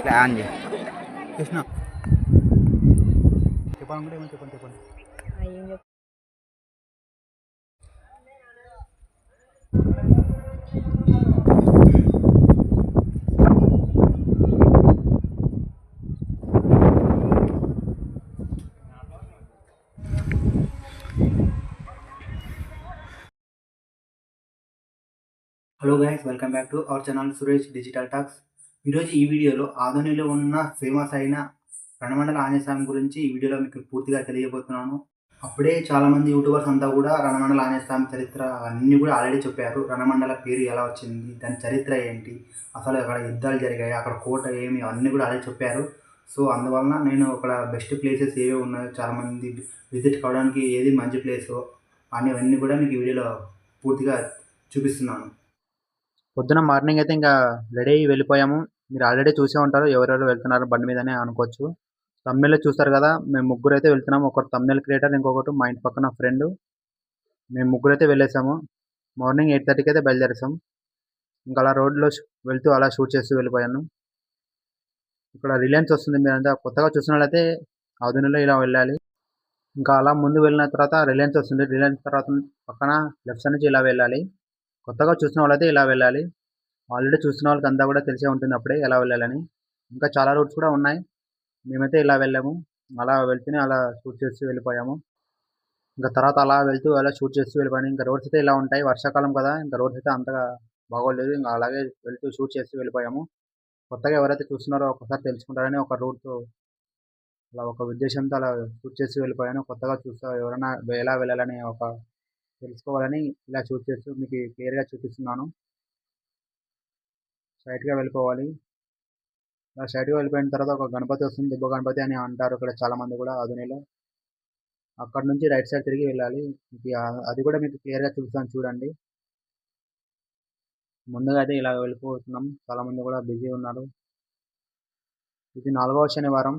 Plan చేసిన చెప్పాలనుకుంటే ఏమో చెప్పండి చెప్పండి. Hello guys, welcome back to our channel Suresh digital talks. ఈరోజు ఈ వీడియోలో ఆదోనిలో ఉన్న ఫేమస్ అయిన రణమండల ఆంజనేయ స్వామి గురించి ఈ వీడియోలో మీకు పూర్తిగా తెలియబోతున్నాను. అప్పుడే చాలామంది యూట్యూబర్స్ అంతా కూడా రణమండల ఆంజనేయ స్వామి చరిత్ర అన్నీ కూడా ఆల్రెడీ చెప్పారు. రణమండల పేరు ఎలా వచ్చింది, దాని చరిత్ర ఏంటి, అసలు అక్కడ యుద్ధాలు జరిగాయి, అక్కడ కోట ఏమి, అన్నీ కూడా ఆల్రెడీ చెప్పారు. సో అందువలన నేను అక్కడ బెస్ట్ ప్లేసెస్ ఏవే ఉన్నాయో, చాలామంది విజిట్ కావడానికి ఏది మంచి ప్లేసో అన్నీ కూడా మీకు ఈ వీడియోలో పూర్తిగా చూపిస్తున్నాను. పొద్దున మార్నింగ్ అయితే ఇంకా రెడీ అయ్యి వెళ్ళిపోయాము. మీరు ఆల్రెడీ చూసే ఉంటారు ఎవరెవరు వెళ్తున్నారు బండి మీదనే అనుకోవచ్చు. తమ్నెల్లో చూస్తారు కదా, మేము ముగ్గురు అయితే వెళ్తున్నాము. ఒకటి తమ్నెల్ క్రియేటర్, ఇంకొకటి మా ఇంటి పక్కన ఫ్రెండ్. మేము ముగ్గురు అయితే వెళ్ళేసాము. మార్నింగ్ 8:30కి అయితే బయలుదేరేసాం. ఇంకా అలా రోడ్లో వెళ్తూ అలా షూట్ చేస్తూ వెళ్ళిపోయాను. ఇక్కడ రిలయన్స్ వస్తుంది, మీరంతా కొత్తగా చూసిన వాళ్ళైతే ఆదోనిలో ఇలా వెళ్ళాలి. ఇంకా అలా ముందు వెళ్ళిన తర్వాత రిలయన్స్ వస్తుంది. రిలయన్స్ తర్వాత పక్కన లెఫ్ట్ సైడ్ నుంచి ఇలా వెళ్ళాలి. కొత్తగా చూసిన వాళ్ళైతే ఇలా వెళ్ళాలి. ఆల్రెడీ చూసిన వాళ్ళకి అంతా కూడా తెలిసే ఉంటుంది అప్పుడే ఎలా వెళ్ళాలని. ఇంకా చాలా రూట్స్ కూడా ఉన్నాయి. మేమైతే ఇలా వెళ్ళాము. అలా వెళ్తూనే అలా షూట్ చేస్తూ వెళ్ళిపోయాము. ఇంకా తర్వాత అలా వెళ్తూ అలా షూట్ చేస్తూ వెళ్ళిపోయాను. ఇంకా రోడ్స్ అయితే ఇలా ఉంటాయి, వర్షాకాలం కదా, ఇంకా రోడ్స్ అయితే అంతగా బాగోలేదు. ఇంకా అలాగే వెళ్తూ షూట్ చేస్తూ వెళ్ళిపోయాము. కొత్తగా ఎవరైతే చూస్తున్నారో ఒకసారి తెలుసుకుంటారని ఒక రూట్, అలా ఒక ఉద్దేశంతో అలా షూట్ చేస్తూ వెళ్ళిపోయాను. కొత్తగా చూస్తా ఎవరైనా ఎలా వెళ్ళాలని ఒక తెలుసుకోవాలని ఇలా షూట్ చేస్తూ మీకు క్లియర్గా చూపిస్తున్నాను. స్ట్రైట్గా వెళ్ళిపోవాలి. ఇలా స్ట్రైట్గా వెళ్ళిపోయిన తర్వాత ఒక గణపతి వస్తుంది, దిబ్బ గణపతి అని అంటారు ఇక్కడ చాలామంది కూడా ఆదోనిలో. అక్కడ నుంచి రైట్ సైడ్ తిరిగి వెళ్ళాలి. అది కూడా మీకు క్లియర్గా చూపిస్తాను చూడండి. ముందుగా అయితే ఇలా వెళ్ళిపోతున్నాం. చాలామంది కూడా బిజీ ఉన్నారు. ఇది 4వ శనివారం.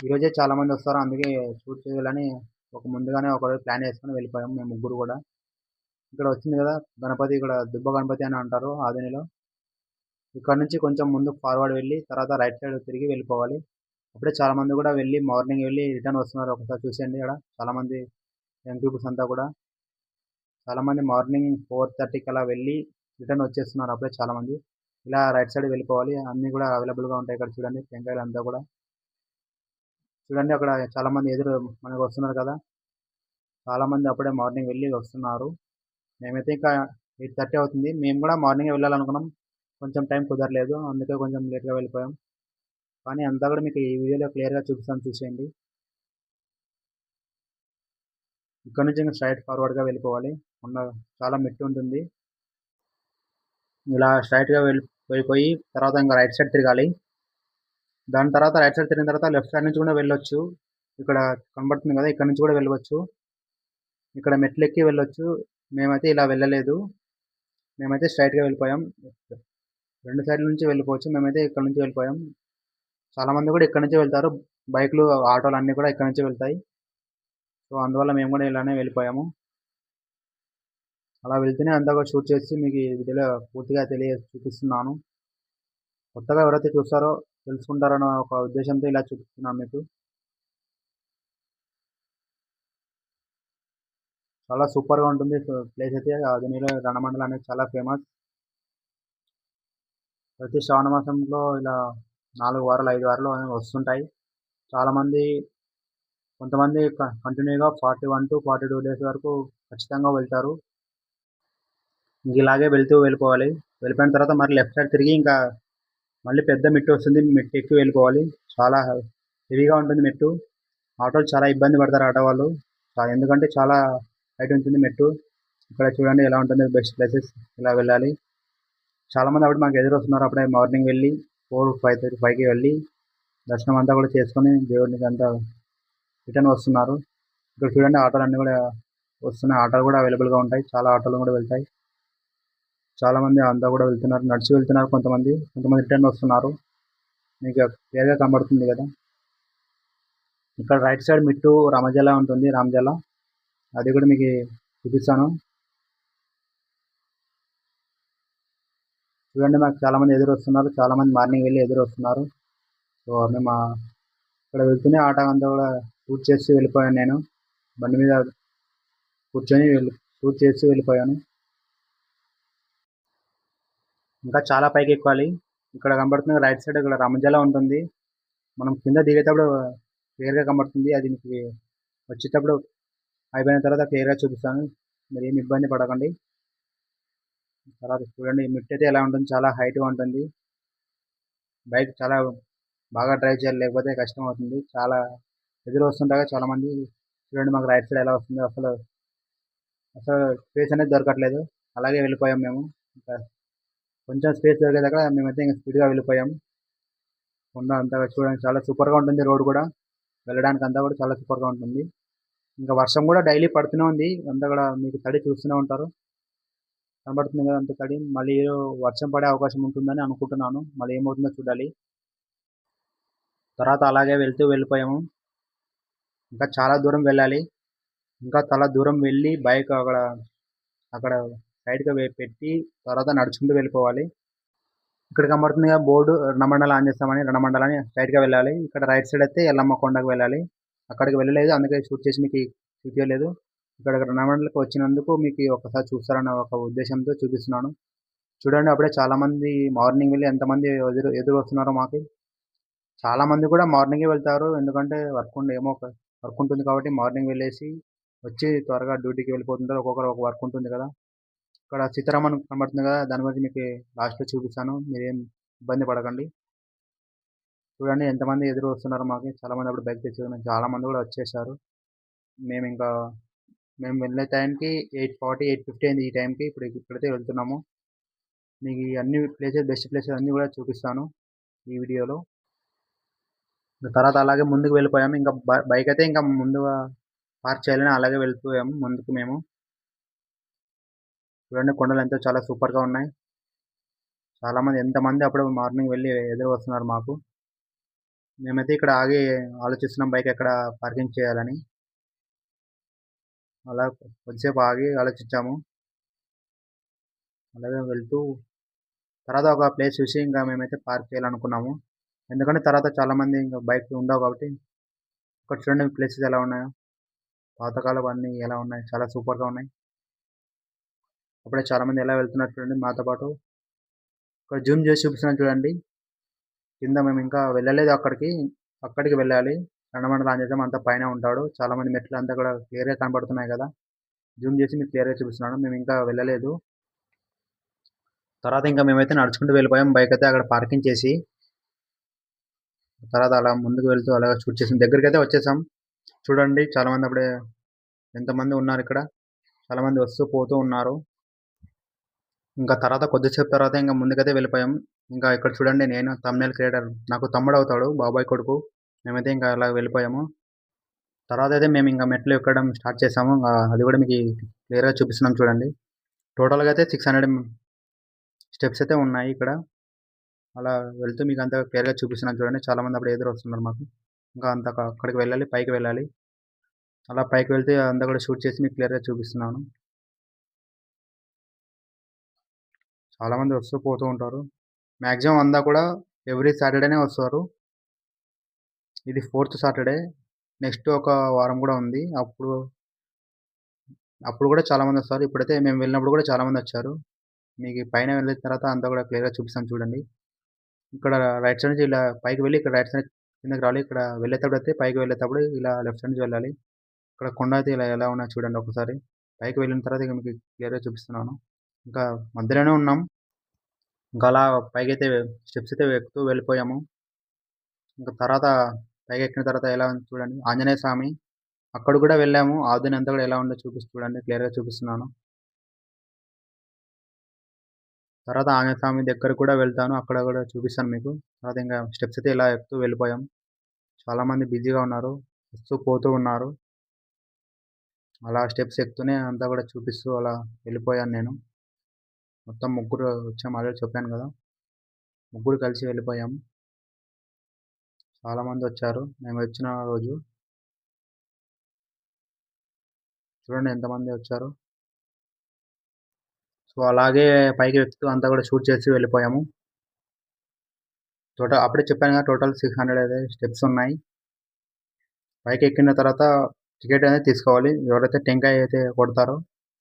ఈరోజే చాలామంది వస్తారు, అందుకే షూట్ చేయాలని ముందుగానే ఒకరోజు ప్లాన్ చేసుకొని వెళ్ళిపోయాం మేము ముగ్గురు కూడా. ఇక్కడ వచ్చింది కదా గణపతి, ఇక్కడ దిబ్బ గణపతి అని అంటారు ఆదోనిలో. ఇక్కడ నుంచి కొంచెం ముందుకు ఫార్వర్డ్ వెళ్ళి తర్వాత రైట్ సైడ్ తిరిగి వెళ్ళిపోవాలి. అప్పుడే చాలామంది కూడా వెళ్ళి మార్నింగ్ వెళ్ళి రిటర్న్ వస్తున్నారు. ఒకసారి చూసేయండి, ఇక్కడ చాలామంది యంగ్ పీపుల్స్ అంతా కూడా చాలామంది మార్నింగ్ 4:30కి అలా వెళ్ళి రిటర్న్ వచ్చేస్తున్నారు అప్పుడే చాలామంది. ఇలా రైట్ సైడ్ వెళ్ళిపోవాలి. అన్నీ కూడా అవైలబుల్గా ఉంటాయి. ఇక్కడ చూడండి టెంకాయలు అంతా కూడా చూడండి. అక్కడ చాలామంది ఎదురు మనకు వస్తున్నారు కదా, చాలామంది అప్పుడే మార్నింగ్ వెళ్ళి వస్తున్నారు. మేమైతే ఇంకా 8:30 అవుతుంది. మేము కూడా మార్నింగే వెళ్ళాలనుకున్నాం, కొంచెం టైం కుదరలేదు, అందుకే కొంచెం లేట్గా వెళ్ళిపోయాం. కానీ అంతా కూడా మీకు ఈ వీడియోలో క్లియర్గా చూపిస్తాను చూసేయండి. ఇక్కడ నుంచి ఇంకా స్ట్రైట్ ఫార్వర్డ్గా వెళ్ళిపోవాలి. చాలా మెట్టు ఉంటుంది. ఇలా స్ట్రైట్గా వెళ్ళిపోయి తర్వాత ఇంకా రైట్ సైడ్ తిరగాలి. దాని తర్వాత రైట్ సైడ్ తిరిగిన తర్వాత లెఫ్ట్ సైడ్ నుంచి కూడా వెళ్ళొచ్చు. ఇక్కడ కనబడుతుంది కదా, ఇక్కడ నుంచి కూడా వెళ్ళవచ్చు. ఇక్కడ మెట్లు ఎక్కి వెళ్ళొచ్చు. మేమైతే ఇలా వెళ్ళలేదు, మేమైతే స్ట్రైట్గా వెళ్ళిపోయాం. 2 సైడ్ల నుంచి వెళ్ళిపోవచ్చు, మేమైతే ఇక్కడ నుంచి వెళ్ళిపోయాం. చాలామంది కూడా ఇక్కడ నుంచి వెళ్తారు, బైక్లు ఆటోలు అన్నీ కూడా ఇక్కడ నుంచి వెళ్తాయి. సో అందువల్ల మేము కూడా ఇలానే వెళ్ళిపోయాము. అలా వెళ్తూనే అంతా కూడా షూట్ చేసి మీకు ఈ వీడియోలో పూర్తిగా చూపిస్తున్నాను. కొత్తగా ఎవరైతే చూస్తారో తెలుసుకుంటారన్న ఒక ఉద్దేశంతో ఇలా చూపిస్తున్నాను మీకు. చాలా సూపర్గా ఉంటుంది ప్లేస్ అయితే. ఆదోనిలో రణమండలం అనేది చాలా ఫేమస్. ప్రతి శ్రావణ మాసంలో ఇలా 4 వారాలు 5 వారాలు వస్తుంటాయి. చాలామంది కొంతమంది కంటిన్యూగా 41 to 42 డేస్ వరకు ఖచ్చితంగా వెళ్తారు. ఇలాగే వెళ్తూ వెళ్ళిపోవాలి. వెళ్ళిపోయిన తర్వాత మరి లెఫ్ట్ సైడ్ తిరిగి ఇంకా మళ్ళీ పెద్ద మెట్టు వస్తుంది, మెట్టు ఎక్కి వెళ్ళిపోవాలి. చాలా హెవీగా ఉంటుంది మెట్టు. ఆటోలు చాలా ఇబ్బంది పడతారు ఆటో వాళ్ళు, ఎందుకంటే చాలా హైట్ ఉంటుంది మెట్టు. ఇక్కడ చూడండి ఎలా ఉంటుంది, బెస్ట్ ప్లేసెస్. ఇలా వెళ్ళాలి. చాలామంది అప్పుడు మాకు ఎదురు వస్తున్నారు. అప్పుడే మార్నింగ్ వెళ్ళి 4-5:35కి వెళ్ళి దర్శనం అంతా కూడా చేసుకొని దేవుడికి అంతా రిటర్న్ వస్తున్నారు. ఇక్కడ చూడండి ఆటోలు అన్నీ కూడా వస్తున్నాయి. ఆటోలు కూడా అవైలబుల్గా ఉంటాయి, చాలా ఆటోలు కూడా వెళ్తాయి. చాలామంది అంతా కూడా వెళ్తున్నారు, నడిచి వెళ్తున్నారు. కొంతమంది రిటర్న్ వస్తున్నారు. మీకు క్లియర్గా కనబడుతుంది కదా. ఇక్కడ రైట్ సైడ్ మిట్టు రామజల ఉంటుంది, రామజల. అది కూడా మీకు చూపిస్తాను. చూడండి, మాకు చాలామంది ఎదురొస్తున్నారు. చాలామంది మార్నింగ్ వెళ్ళి ఎదురొస్తున్నారు. సో, మేము ఇక్కడ వెళ్తూనే ఆటో అంతా కూడా షూట్ చేసి వెళ్ళిపోయాను నేను. బండి మీద కూర్చొని షూట్ చేసి వెళ్ళిపోయాను. ఇంకా చాలా పైకి ఎక్కాలి. ఇక్కడ కనబడుతుంది రైట్ సైడ్ ఇక్కడ రమజల ఉంటుంది. మనం కింద దిగేటప్పుడు క్లియర్‌గా కనబడుతుంది. అది మీకు వచ్చేటప్పుడు అయిపోయిన తర్వాత క్లియర్‌గా చూపిస్తాను. మీరేమి ఇబ్బంది పడకండి. తర్వాత చూడండి మెట్టయితే ఎలా ఉంటుంది, చాలా హైట్‌గా ఉంటుంది. బైక్ చాలా బాగా డ్రైవ్ చేయాలి, లేకపోతే కష్టం అవుతుంది. చాలా ఎదురు వస్తుండగా చాలామంది చూడండి మాకు రైట్ సైడ్ ఎలా వస్తుందో అసలు అసలు స్పేస్ అనేది దొరకట్లేదు. అలాగే వెళ్ళిపోయాం మేము. ఇంకా కొంచెం స్పేస్ దొరికేదాకా మేమైతే ఇంక స్పీడ్‌గా వెళ్ళిపోయాం. కొండ అంతా చూడడానికి చాలా సూపర్‌గా ఉంటుంది. రోడ్ కూడా వెళ్ళడానికి అంతా కూడా చాలా సూపర్‌గా ఉంటుంది. ఇంకా వర్షం కూడా డైలీ పడుతూనే ఉంది. అంతా కూడా మీకు తడి చూస్తూనే ఉంటారు. కనబడుతుంది కదా అంత తడి. మళ్ళీ వర్షం పడే అవకాశం ఉంటుందని అనుకుంటున్నాను. మళ్ళీ ఏమవుతుందో చూడాలి. తర్వాత అలాగే వెళ్ళిపోయాము. ఇంకా చాలా దూరం వెళ్ళాలి. ఇంకా చాలా దూరం వెళ్ళి బైక్ అక్కడ సైడ్‌గా పెట్టి తర్వాత నడుచుకుంటూ వెళ్ళిపోవాలి. ఇక్కడ కనబడుతుంది కదా బోర్డు, రణమండల ఆంజనేయస్వామి, రణమండలని స్ట్రెయిట్‌గా వెళ్ళాలి. ఇక్కడ రైట్ సైడ్ అయితే ఎల్లమ్మ కొండకు వెళ్ళాలి. అక్కడికి వెళ్ళలేదు. అందుకే షూట్ చేసి మీకు చూపియలేదు. ఇక్కడ రణమండలకి వచ్చినందుకు మీకు ఒకసారి చూస్తారన్న ఒక ఉద్దేశంతో చూపిస్తున్నాను. చూడండి అప్పుడే చాలామంది మార్నింగ్ వెళ్ళి ఎంతమంది ఎదురు వస్తున్నారో మాకు. చాలామంది కూడా మార్నింగే వెళ్తారు. ఎందుకంటే వర్క్ ఉంటుంది కాబట్టి మార్నింగ్ వెళ్ళేసి వచ్చి త్వరగా డ్యూటీకి వెళ్ళిపోతుంటారు. ఒక్కొక్కరు ఒక వర్క్ ఉంటుంది కదా! ఇక్కడ సీతారామన్ కనబడుతుంది కదా! దాని గురించి మీకు లాస్ట్‌లో చూపిస్తాను. మీరేం ఇబ్బంది పడకండి. చూడండి ఎంతమంది ఎదురు వస్తున్నారో మాకు. చాలామంది అప్పుడు బైక్ తెచ్చారు. చాలామంది కూడా వచ్చేసారు. మేమింకా మేము వెళ్ళే టైంకి 8:40, 8:50 అయింది ఈ టైంకి. ఇప్పుడైతే వెళ్తున్నాము. మీకు ఈ అన్ని బెస్ట్ ప్లేసెస్ అన్నీ కూడా చూపిస్తాను ఈ వీడియోలో. తర్వాత అలాగే ముందుకు వెళ్ళిపోయాము. ఇంకా బైక్ అయితే ఇంకా ముందుగా పార్క్ చేయాలని అలాగే వెళ్ళిపోయాము ముందుకు మేము. చూడండి కొండలు ఎంతో చాలా సూపర్‌గా ఉన్నాయి. చాలామంది ఎంతమంది అప్పుడు మార్నింగ్ వెళ్ళి ఎదురు వస్తున్నారు మాకు. మేమైతే ఇక్కడ ఆగి ఆలోచిస్తున్నాం బైక్ ఎక్కడ పార్కింగ్ చేయాలని. అలా కొద్దిసేపు ఆగి ఆలోచించాము. అలాగే వెళ్తూ తర్వాత ఒక ప్లేస్ చూసి ఇంకా మేమైతే పార్క్ చేయాలనుకున్నాము. ఎందుకంటే తర్వాత చాలామంది ఇంకా బైక్‌లు ఉండవు కాబట్టి. ఇక్కడ చూడండి ప్లేసెస్ ఎలా ఉన్నాయో. పాతకాలపు ఎలా ఉన్నాయి. చాలా సూపర్‌గా ఉన్నాయి. అప్పుడే చాలామంది ఎలా వెళ్తున్నారు చూడండి మాతో పాటు. ఇక్కడ జూమ్ చేసి చూపిస్తున్నాను చూడండి. కింద మేము ఇంకా వెళ్ళలేదు అక్కడికి. అక్కడికి వెళ్ళాలి. రణమండల ఆంజనేయస్వామి అంతా పైనే ఉంటాడు. చాలామంది మెట్లు అంతా కూడా క్లియర్‌గా కనబడుతున్నాయి కదా! జూమ్ చేసి మీకు క్లియర్‌గా చూపిస్తున్నాను. మేము ఇంకా వెళ్ళలేదు. తర్వాత ఇంకా మేమైతే నడుచుకుంటూ వెళ్ళిపోయాం. బైక్ అయితే అక్కడ పార్కింగ్ చేసి. తర్వాత అలా ముందుకు వెళ్తూ అలాగా షూట్ చేసాం. దగ్గరికైతే వచ్చేసాం. చూడండి చాలామంది అప్పుడే ఎంతమంది ఉన్నారు ఇక్కడ. చాలామంది వస్తూ పోతూ ఉన్నారు. ఇంకా తర్వాత కొద్దిసేపు తర్వాత ఇంకా ముందుకైతే వెళ్ళిపోయాం. ఇంకా ఇక్కడ చూడండి నేను థంబ్‌నెయిల్ క్రియేటర్. నాకు తమ్ముడవుతాడు, బాబాయ్ కొడుకు. మేమైతే ఇంకా అలా వెళ్ళిపోయాము. తర్వాత అయితే మేము ఇంకా మెట్లు ఎక్కడం స్టార్ట్ చేసాము. అది కూడా మీకు క్లియర్‌గా చూపిస్తున్నాం చూడండి. టోటల్‌గా అయితే 600 స్టెప్స్ అయితే ఉన్నాయి ఇక్కడ. అలా వెళ్తూ మీకు అంతా క్లియర్‌గా చూపిస్తున్నాను చూడండి. చాలామంది అప్పుడు ఎదురు వస్తున్నారు మాకు. ఇంకా అక్కడికి వెళ్ళాలి, పైకి వెళ్ళాలి. అలా పైకి వెళ్తే అంతా కూడా షూట్ చేసి మీకు క్లియర్‌గా చూపిస్తున్నాను. చాలామంది వస్తూ పోతూ ఉంటారు. మాక్సిమం అంతా కూడా ఎవ్రీ సాటర్‌డేనే వస్తారు. ఇది 4థ్ సాటర్‌డే. నెక్స్ట్ ఒక వారం కూడా ఉంది. అప్పుడు కూడా చాలామందొస్తారు. ఇప్పుడైతే మేము వెళ్ళినప్పుడు కూడా చాలామందొచ్చారు. మీకు పైన వెళ్ళిన తర్వాత అంతా కూడా క్లియర్‌గా చూపిస్తాను చూడండి. ఇక్కడ రైట్ సైడ్ నుంచి ఇలా పైకి వెళ్ళి ఇక్కడ రైట్ సైడ్ కిందకి రావాలి. ఇక్కడ వెళ్ళేటప్పుడైతే పైకి వెళ్ళేటప్పుడు ఇలా లెఫ్ట్ సైడ్ నుంచి వెళ్ళాలి. ఇక్కడ కొండ అయితే ఇలా ఎలా ఉన్నాయో చూడండి ఒకసారి. పైకి వెళ్ళిన తర్వాత ఇక మీకు క్లియర్‌గా చూపిస్తున్నాను. ఇంకా మధ్యలోనే ఉన్నాం. ఇంకా అలా పైకైతే స్టెప్స్ అయితే ఎక్కుతూ వెళ్ళిపోయాము. ఇంకా తర్వాత పైకెక్కిన తర్వాత ఎలా ఉంది చూడండి. ఆంజనేయ స్వామి అక్కడికి కూడా వెళ్ళాము. ఆవుని అంతా కూడా ఎలా ఉందో చూడండి క్లియర్‌గా చూపిస్తున్నాను. తర్వాత ఆంజనేయ స్వామి దగ్గరకి కూడా వెళ్తాను. అక్కడ కూడా చూపిస్తాను మీకు. తర్వాత ఇంకా స్టెప్స్ అయితే ఇలా ఎక్కుతూ వెళ్ళిపోయాం. చాలామంది బిజీగా ఉన్నారు. వస్తూ పోతూ ఉన్నారు. అలా స్టెప్స్ ఎక్కుతూనే అంతా కూడా చూపిస్తూ అలా వెళ్ళిపోయాను నేను. మొత్తం ముగ్గురు వచ్చాము ఆల్రెడీ చెప్పాను కదా! ముగ్గురు కలిసి వెళ్ళిపోయాం. చాలామంది వచ్చారు మేము వచ్చిన రోజు. చూడండి ఎంతమంది వచ్చారో. సో, అలాగే పైకి ఎక్కుతూ అంతా కూడా షూట్ చేసి వెళ్ళిపోయాము. అప్పుడే చెప్పాను కదా! టోటల్ 600 అదే స్టెప్స్ ఉన్నాయి. పైకెక్కిన తర్వాత టికెట్ అనేది తీసుకోవాలి. ఎవరైతే టెంకాయ అయితే కొడతారో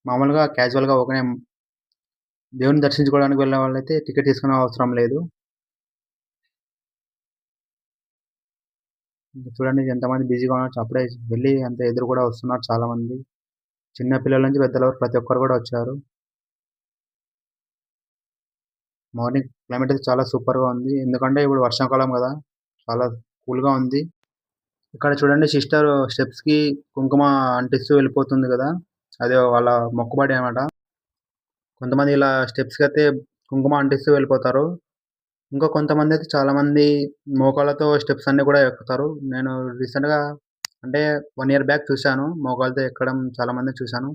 మామూలుగా క్యాజువల్‌గా ఊకనే దేవుడిని దర్శించుకోవడానికి వెళ్ళిన వాళ్ళైతే టికెట్ తీసుకునే అవసరం లేదు. చూడండి ఎంతమంది బిజీగా ఉన్నారు. అప్పుడే వెళ్ళి అంత ఎదురు కూడా వస్తున్నారు చాలామంది. చిన్న పిల్లల నుంచి పెద్దల వరకు ప్రతి ఒక్కరు కూడా వచ్చారు. మార్నింగ్ క్లైమేట్ అయితే చాలా సూపర్‌గా ఉంది. ఎందుకంటే ఇప్పుడు వర్షాకాలం గదా! చాలా కూల్‌గా ఉంది. ఇక్కడ చూడండి సిస్టర్ స్టెప్స్‌కి కుంకుమ అంటిస్తూ వెళ్ళిపోతుంది గదా! అది వాళ్ళ మొక్కుబడి అన్నమాట. కొంతమంది ఇలా స్టెప్స్‌కైతే కుంకుమ అంటిస్తూ వెళ్ళిపోతారు. ఇంకా కొంతమందయితే చాలామంది మోకాళ్ళతో స్టెప్స్ అన్నీ కూడా ఎక్కుతారు. నేను రీసెంట్‌గా అంటే 1 ఇయర్ బ్యాక్ చూశాను. మోకాళ్ళతో ఎక్కడం చాలామందిని చూశాను.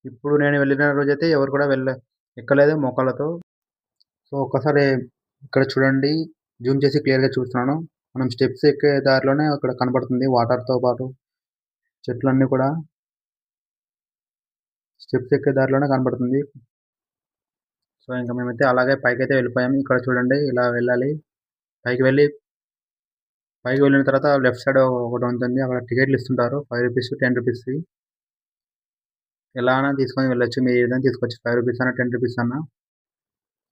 ఇప్పుడు నేను వెళ్ళిన రోజైతే ఎవరు కూడా ఎక్కలేదు మోకాళ్ళతో. సో, ఒక్కసారి ఇక్కడ చూడండి జూమ్ చేసి క్లియర్‌గా చూస్తున్నాను. మనం స్టెప్స్ ఎక్కే దారిలోనే అక్కడ కనపడుతుంది వాటర్‌తో పాటు చెట్లన్నీ కూడా స్టెప్స్ ఎక్కే దారిలోనే కనపడుతుంది. సో, ఇంక మేమైతే అలాగే పైకైతే వెళ్ళిపోయాము. ఇక్కడ చూడండి ఇలా వెళ్ళాలి. పైకి వెళ్ళి పైకి వెళ్ళిన తర్వాత లెఫ్ట్ సైడ్ ఒకటుంటుంది. అక్కడ టికెట్లు ఇస్తుంటారు. రూ. 5, రూ. 10 ఎలా అయినా తీసుకొని వెళ్ళొచ్చు. మీరు ఏదైనా తీసుకోవచ్చు. రూ. 5 అన్నా, రూ. 10 అన్నా.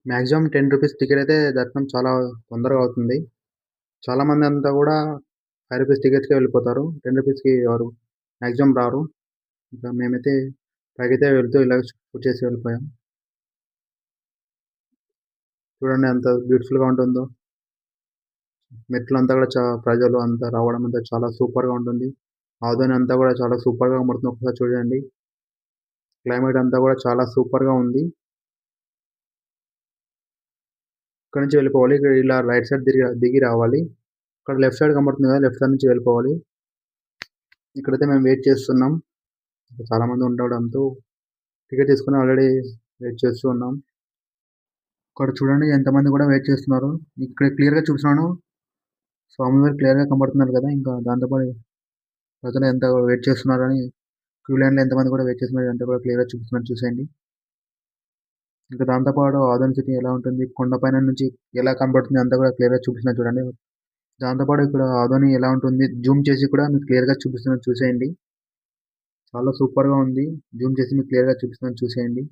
మాక్సిమం రూ. 10 టికెట్ అయితే దర్శనం చాలా తొందరగా అవుతుంది. చాలామందంతా కూడా రూ. 5 టికెట్స్‌కే వెళ్ళిపోతారు. రూ. 10కి ఎవరు మాక్సిమం రారు. ఇంకా మేమైతే పైకైతే వెళ్తూ ఇలా షూట్ చేసి వెళ్ళిపోయాం. చూడండి ఎంత బ్యూటిఫుల్‌గా ఉంటుందో. మెట్లంతా కూడా ప్రజలు అంతా రావడం అంతా చాలా సూపర్‌గా ఉంటుంది. ఆదోని అంతా కూడా చాలా సూపర్‌గా కనబడుతుంది. ఒకసారి చూడండి. క్లైమేట్ అంతా కూడా చాలా సూపర్‌గా ఉంది. ఇక్కడి నుంచి వెళ్ళిపోవాలి. ఇక్కడ ఇలా రైట్ సైడ్ దిగి రావాలి. ఇక్కడ లెఫ్ట్ సైడ్ కనబడుతుంది కదా! లెఫ్ట్ సైడ్ నుంచి వెళ్ళిపోవాలి. ఇక్కడైతే మేము వెయిట్ చేస్తున్నాం. చాలామంది ఉండడంతో టికెట్ తీసుకొని ఆల్రెడీ వెయిట్ చేస్తూ ఉన్నాం. ఇక్కడ చూడండి ఎంతమంది కూడా వెయిట్ చేస్తున్నారు. ఇక్కడ క్లియర్‌గా చూస్తున్నాను. స్వామివారు క్లియర్‌గా కనబడుతున్నారు కదా! ఇంకా దాంతో పాటు ప్రజలు ఎంత వెయిట్ చేస్తున్నారని క్యూ లైన్‌లో ఎంతమంది కూడా వెయిట్ చేస్తున్నారు ఇదంతా కూడా క్లియర్‌గా చూపిస్తున్నాను చూసేయండి. ఇంకా దాంతో పాటు ఆదోని సిటీ ఎలా ఉంటుంది, కొండపైన నుంచి ఎలా కనబడుతుంది అంతా కూడా క్లియర్‌గా చూపిస్తున్నాను చూడండి. దాంతో పాటు ఇక్కడ ఆదోని ఎలా ఉంటుంది జూమ్ చేసి కూడా మీకు క్లియర్‌గా చూపిస్తున్నాను చూసేయండి. చాలా సూపర్‌గా ఉంది. జూమ్ చేసి మీకు క్లియర్‌గా చూపిస్తున్నాను చూసేయండి.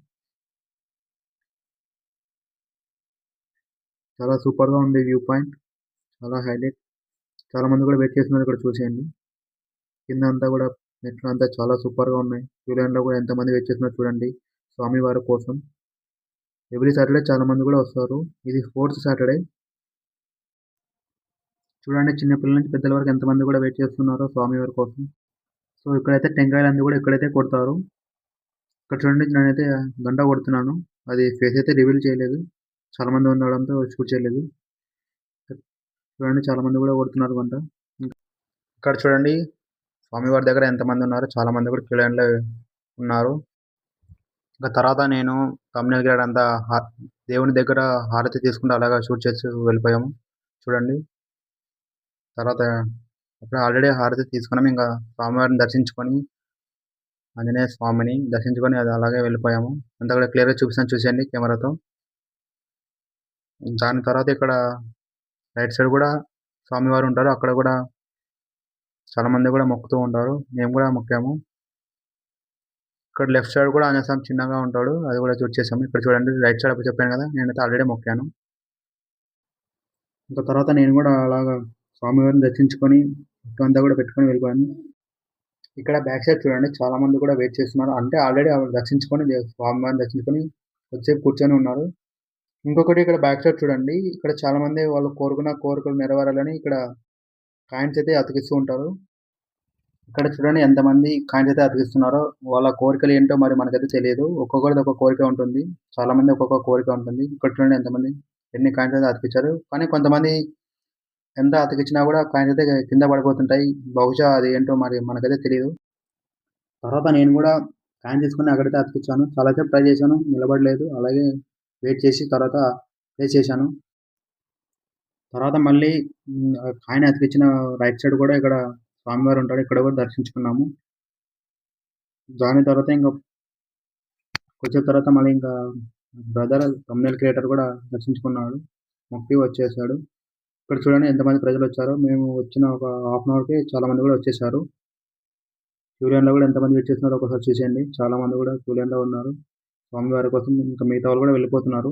చాలా సూపర్‌గా ఉంది వ్యూ పాయింట్. చాలా హైలైట్. చాలామంది కూడా వెయిట్ చేస్తున్నారు ఇక్కడ చూసేయండి. కింద అంతా కూడా మెట్లంతా చాలా సూపర్‌గా ఉన్నాయి. క్యూ లైన్‌లో కూడా ఎంతమంది వెయిట్ చేస్తున్నారో చూడండి స్వామివారి కోసం. ఎవ్రీ సాటర్‌డే చాలామంది కూడా వస్తారు. ఇది 4థ్ సాటర్‌డే. చూడండి చిన్న పిల్లల నుంచి పెద్దల వరకు ఎంతమంది కూడా వెయిట్ చేస్తున్నారో స్వామివారి కోసం. సో, ఇక్కడైతే టెంకాయలన్నీ కూడా ఇక్కడైతే కొడతారు. ఇక్కడ చూడండి నేనైతే గంట కొడుతున్నాను. అది ఫేస్ అయితే రివీల్ చేయలేదు. చాలామంది ఉండడంతో షూట్ చేయలేదు. చూడండి చాలామంది కూడా కొడుతున్నారు గంట. ఇక్కడ చూడండి స్వామివారి దగ్గర ఎంతమంది ఉన్నారో చాలామంది కూడా క్యూ లైన్‌లో ఉన్నారు. ఇంకా తర్వాత నేను థంబ్‌నెయిల్ గైడ్ అంతా దేవుని దగ్గర హారతి తీసుకుంటూ అలాగా షూట్ చేసి వెళ్ళిపోయాము. చూడండి. తర్వాత అప్పుడే ఆల్రెడీ హారతి తీసుకున్నాం. ఇంకా స్వామివారిని దర్శించుకొని ఆంజనేయ స్వామిని దర్శించుకొని అది అలాగే వెళ్ళిపోయాము. అంతా కూడా క్లియర్‌గా చూపిస్తాను చూసేయండి కెమెరాతో. దాని తర్వాత ఇక్కడ రైట్ సైడ్ కూడా స్వామివారు ఉంటారు. అక్కడ కూడా చాలామంది కూడా మొక్కుతూ ఉంటారు. మేము కూడా మొక్కాము. ఇక్కడ లెఫ్ట్ సైడ్ కూడా ఆంజనేయ స్వామి చిన్నగా ఉంటాడు. అది కూడా షూట్ చేసాము. ఇక్కడ చూడండి రైట్ సైడ్ అప్పుడు చెప్పాను కదా! నేనైతే ఆల్రెడీ మొక్కాను. ఇంకా తర్వాత నేను కూడా అలాగా స్వామివారిని దర్శించుకొని బొట్టు అంతా కూడా పెట్టుకొని వెళ్ళిపోయాను. ఇక్కడ బ్యాక్ సైడ్ చూడండి చాలామంది కూడా వెయిట్ చేస్తున్నారు. అంటే ఆల్రెడీ దర్శించుకొని స్వామివారిని దర్శించుకొని వచ్చి కూర్చొని ఉన్నారు. ఇంకొకటి ఇక్కడ బ్యాక్ సైడ్ చూడండి. ఇక్కడ చాలామంది వాళ్ళు కోరుకున్న కోరికలు నెరవేరాలని ఇక్కడ కాయిన్స్ అయితే అతికిస్తూ ఉంటారు. ఇక్కడ చూడండి ఎంతమంది కాయిన్స్ అయితే అతికిస్తున్నారో వాళ్ళ కోరికలు ఏంటో మరి మనకైతే తెలియదు. ఒక్కొక్కరిది ఒక్కొక్క కోరిక ఉంటుంది. చాలామంది ఒక్కొక్క కోరిక ఉంటుంది. ఇక్కడ చూడండి ఎంతమంది ఎన్ని కాయిన్స్ అయితే అతికిచ్చారు. కానీ కొంతమంది ఎంత అతికిచ్చినా కూడా కాయిన్స్ అయితే కింద పడిపోతుంటాయి. బహుశా అది ఏంటో మరి మనకైతే తెలీదు. తర్వాత నేను కూడా కాయిన్ తీసుకొని అక్కడైతే అతికిచ్చాను. చాలా సేపు ట్రై చేశాను. నిలబడలేదు. అలాగే వెయిట్ చేసి తర్వాత ప్లేస్ చేశాను. తర్వాత మళ్ళీ కాయిన్ అతికిచ్చిన రైట్ సైడ్ కూడా ఇక్కడ స్వామివారు ఉంటాడు. ఇక్కడ కూడా దర్శించుకున్నాము. దాని తర్వాత ఇంకా కొంచెం తర్వాత మళ్ళీ ఇంకా బ్రదర్ థంబ్‌నెయిల్ క్రియేటర్ కూడా దర్శించుకున్నాడు. మొక్కి వచ్చేసాడు. ఇక్కడ చూడండి ఎంతమంది ప్రజలొచ్చారో. మేము వచ్చిన ఒక హాఫ్ అన్ అవర్‌కే చాలా మంది కూడా వచ్చేసారు. క్యూ లైన్‌లో కూడా ఎంతమంది వెయిట్ చేస్తున్నారో ఒకసారి చూసేయండి. చాలా మంది కూడా క్యూ లైన్‌లో ఉన్నారు. స్వామివారి కోసం ఇంకా మిగతా వాళ్ళు కూడా వెళ్ళిపోతున్నారు.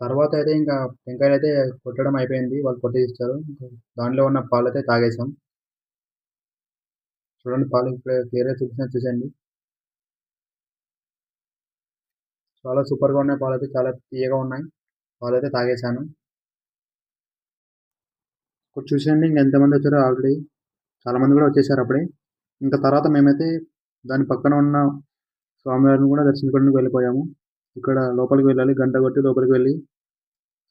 తర్వాత అయితే ఇంకా టెంకాయలైతే కొట్టడం అయిపోయింది. వాళ్ళు కొట్టేసిచ్చారు. దాంట్లో ఉన్న పాలైతే తాగేసాం. చూడండి పాలు ఇప్పుడే క్లియర్‌గా చూపిస్తున్నాను చూసేయండి. చాలా సూపర్‌గా ఉన్నాయి పాలైతే. చాలా తియ్యగా ఉన్నాయి. పాలైతే తాగేసాను. ఇప్పుడు చూసేయండి ఇంక ఎంతమంది వచ్చారో ఆల్రెడీ. చాలా మంది కూడా వచ్చేసారు అప్పుడే. ఇంకా తర్వాత మేమైతే దాని పక్కన ఉన్న స్వామివారిని కూడా దర్శించుకోవడానికి వెళ్ళిపోయాము. ఇక్కడ లోపలికి వెళ్ళాలి. గంట కొట్టి లోపలికి వెళ్ళి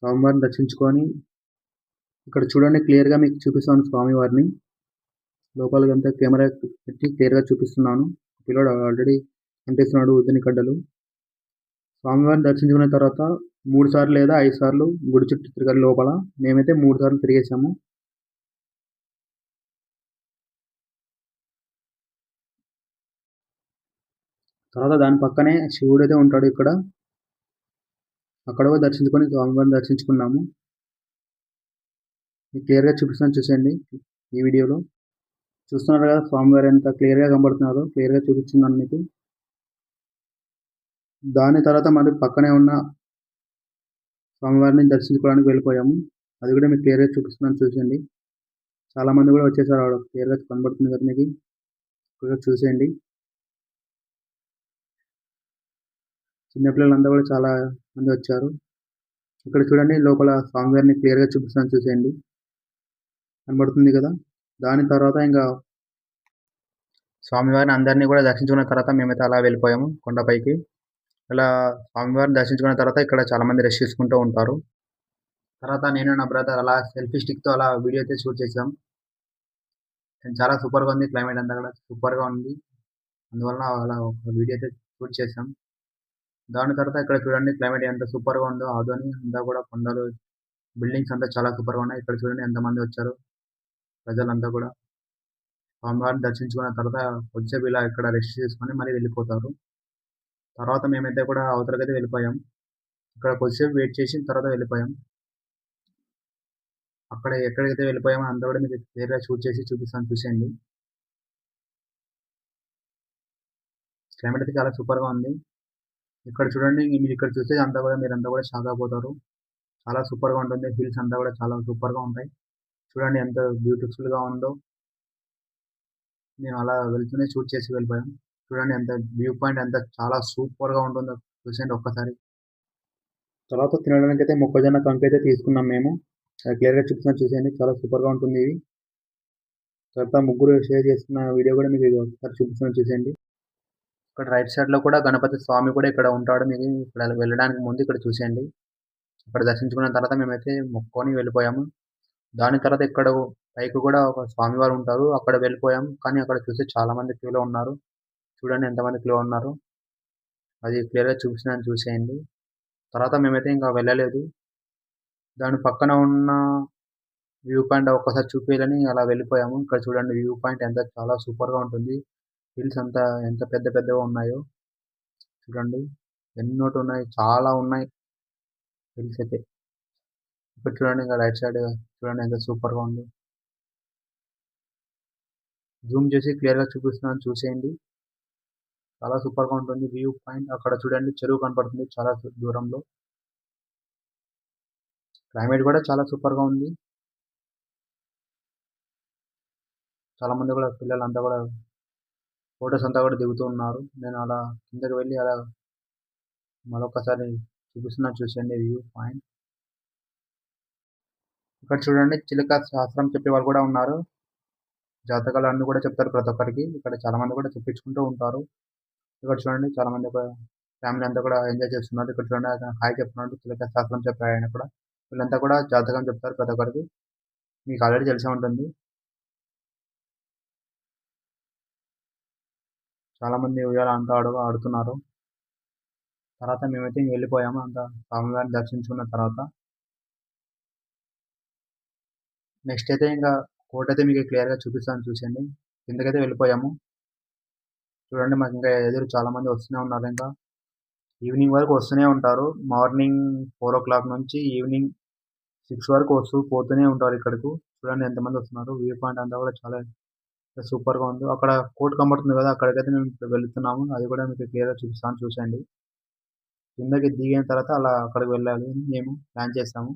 స్వామివారిని దర్శించుకొని ఇక్కడ చూడండి క్లియర్‌గా మీకు చూపిస్తాను స్వామివారిని. లోపలికంతా కెమెరా పెట్టి క్లియర్‌గా చూపిస్తున్నాను. పిల్లోడు ఆల్రెడీ అంటిస్తున్నాడు ఊదిన కడ్డలు. స్వామివారిని దర్శించుకున్న తర్వాత 3 సార్లు లేదా 5 సార్లు గుడి చుట్టూ తిరగాలి లోపల. మేమైతే 3 సార్లు తిరిగేసాము. తర్వాత దాని పక్కనే శివుడైతే ఉంటాడు ఇక్కడ. అక్కడ కూడా దర్శించుకొని స్వామివారిని దర్శించుకున్నాము. మీకు క్లియర్‌గా చూపిస్తాను చూసేయండి ఈ వీడియోలో. చూస్తున్నారు కదా స్వామివారు ఎంత క్లియర్‌గా కనబడుతున్నారో. క్లియర్‌గా చూపిస్తున్నాను మీకు. దాని తర్వాత మళ్ళీ పక్కనే ఉన్న స్వామివారిని దర్శించుకోవడానికి వెళ్ళిపోయాము. అది కూడా మీకు క్లియర్‌గా చూపిస్తున్నాను చూసేయండి. చాలా మంది కూడా వచ్చేసారు. ఆడ క్లియర్‌గా కనబడుతుంది కదా మీకు. ఇక్కడ చూసేయండి. చిన్న పిల్లలంతా కూడా చాలా మంది వచ్చారు. ఇక్కడ చూడండి లోపల స్వామివారిని క్లియర్‌గా చూపిస్తాను చూసేయండి. కనబడుతుంది కదా! దాని తర్వాత ఇంకా స్వామివారిని అందరిని కూడా దర్శించుకున్న తర్వాత మేమైతే అలా వెళ్ళిపోయాము కొండపైకి. ఇలా స్వామివారిని దర్శించుకున్న తర్వాత ఇక్కడ చాలా మంది రెస్ట్ తీసుకుంటూ ఉంటారు. తర్వాత నేను నా బ్రదర్ అలా సెల్ఫీ స్టిక్‌తో అలా వీడియో అయితే షూట్ చేసాం. చాలా సూపర్‌గా ఉంది. క్లైమేట్ అంతా కూడా సూపర్‌గా ఉంది. అందువలన అలా ఒక వీడియో అయితే షూట్ చేసాం. దాని తర్వాత ఇక్కడ చూడండి క్లైమేట్ ఎంత సూపర్‌గా ఉందో. ఆదోని అంతా కూడా కొండలు, బిల్డింగ్స్ అంతా చాలా సూపర్‌గా ఉన్నాయి. ఇక్కడ చూడండి ఎంతమంది వచ్చారో ప్రజలంతా కూడా. స్వామివారిని దర్శించుకున్న తర్వాత కొద్దిసేపు ఇలా ఇక్కడ రెస్ట్ తీసుకొని మళ్ళీ వెళ్ళిపోతారు. తర్వాత మేమైతే కూడా అవతలకైతే వెళ్ళిపోయాం. ఇక్కడ కొద్దిసేపు వెయిట్ చేసి తర్వాత వెళ్ళిపోయాం. అక్కడ ఎక్కడికైతే వెళ్ళిపోయామో అంతా కూడా మీకు క్లియర్‌గా షూట్ చేసి చూపిస్తాను చూసేయండి. క్లైమేట్ అయితే చాలా సూపర్‌గా ఉంది. ఇక్కడ చూడండి మీరు ఇక్కడ చూస్తే అంతా కూడా మీరంతా కూడా షాక్ అయిపోతారు. చాలా సూపర్‌గా ఉంటుంది. హిల్స్ అంతా కూడా చాలా సూపర్‌గా ఉంటాయి. చూడండి ఎంత బ్యూటిఫుల్‌గా ఉందో. మేము అలా వెళ్తూనే షూట్ చేసి వెళ్ళిపోయాం. చూడండి ఎంత వ్యూ పాయింట్ ఎంత చాలా సూపర్‌గా ఉంటుందో చూసేయండి ఒక్కసారి. తర్వాత తినడానికైతే మొక్కజొన్న కంకైతే తీసుకున్నాం మేము. అది క్లియర్‌గా చూపిస్తున్నాను చూసేయండి. చాలా సూపర్‌గా ఉంటుంది ఇది. తర్వాత ముగ్గురు షేర్ చేసుకున్న వీడియో కూడా మీకు ఒకసారి చూపిస్తున్నాను చూసేయండి. ఇక్కడ రైట్ సైడ్‌లో కూడా గణపతి స్వామి కూడా ఇక్కడ ఉంటాడు. మీకు ఇక్కడ వెళ్ళడానికి ముందు ఇక్కడ చూసేయండి. అక్కడ దర్శించుకున్న తర్వాత మేమైతే మొక్కుకొని వెళ్ళిపోయాము. దాని తర్వాత ఇక్కడ పైకి కూడా ఒక స్వామివారు ఉంటారు. అక్కడ వెళ్ళిపోయాం. కానీ అక్కడ చూస్తే చాలా మంది క్యూలో ఉన్నారు. చూడండి ఎంతమంది క్యూలో ఉన్నారో. అది క్లియర్‌గా చూపిస్తున్నాను చూసేయండి. తర్వాత మేమైతే ఇంకా వెళ్ళలేదు. దాని పక్కన ఉన్న వ్యూ పాయింట్ ఒక్కసారి చూపియాలని అలా వెళ్ళిపోయాము. ఇక్కడ చూడండి వ్యూ పాయింట్ ఎంత చాలా సూపర్‌గా ఉంటుంది. హిల్స్ అంతా ఎంత పెద్ద పెద్దగా ఉన్నాయో చూడండి. ఎన్నోటున్నాయి. చాలా ఉన్నాయి హిల్స్ అయితే. ఇక్కడ చూడండి ఇంక రైట్ సైడ్ చూడండి ఎంత సూపర్‌గా ఉందో. జూమ్ చేసి క్లియర్‌గా చూపిస్తున్నాను చూసేయండి. చాలా సూపర్‌గా ఉంటుంది వ్యూ పాయింట్. అక్కడ చూడండి చెరువు కనపడుతుంది చాలా దూరంలో. క్లైమేట్ కూడా చాలా సూపర్‌గా ఉంది. చాలా మంది కూడా పిల్లలంతా కూడా ఫోటోస్ అంతా కూడా దిగుతూ ఉన్నారు. నేను అలా కిందకి వెళ్ళి అలా మరొకసారి చూపిస్తున్నాను చూసేయండి వ్యూ పాయింట్. ఇక్కడ చూడండి చిలక శాస్త్రం చెప్పేవాళ్ళు కూడా ఉన్నారు. జాతకాలు అన్నీ కూడా చెప్తారు ప్రతి ఒక్కరికి. ఇక్కడ చాలా మంది కూడా చెప్పించుకుంటూ ఉంటారు. ఇక్కడ చూడండి చాలా మంది ఒక ఫ్యామిలీ అంతా కూడా ఎంజాయ్ చేస్తున్నారు. ఇక్కడ చూడండి అతను హాయ్ చెప్తున్నాడు. చిలక శాస్త్రం చెప్పే ఆయన కూడా. వీళ్ళంతా కూడా జాతకం చెప్తారు ప్రతి ఒక్కరికి. మీకు ఆల్రెడీ తెలిసే ఉంటుంది. చాలా మంది ఉయ్యాల అంతా ఆడుతున్నారు. తర్వాత మేమైతే ఇంక వెళ్ళిపోయాము. అంతా స్వామివారిని దర్శించుకున్న తర్వాత. నెక్స్ట్ అయితే ఇంకా కోటైతే మీకు క్లియర్‌గా చూపిస్తాను చూసేయండి. కిందకైతే వెళ్ళిపోయాము. చూడండి మాకు ఇంకా ఎదురు చాలా మంది వస్తూనే ఉన్నారు ఇంకా. ఈవినింగ్ వరకు వస్తూనే ఉంటారు. మార్నింగ్ 4:00 నుంచి ఈవినింగ్ 6 వరకు పోతూనే ఉంటారు ఇక్కడకు. చూడండి ఎంతమంది వస్తున్నారు. వ్యూ పాయింట్ అంతా కూడా చాలా సూపర్‌గా ఉంది. అక్కడ కోర్ట్ కనబడుతుంది కదా! అక్కడికైతే మేము ఇప్పుడు వెళ్తున్నాము. అది కూడా మీకు క్లియర్‌గా చూపిస్తాను చూసేయండి. కిందకి దిగిన తర్వాత అలా అక్కడికి వెళ్ళాలి అని మేము ప్లాన్ చేసాము.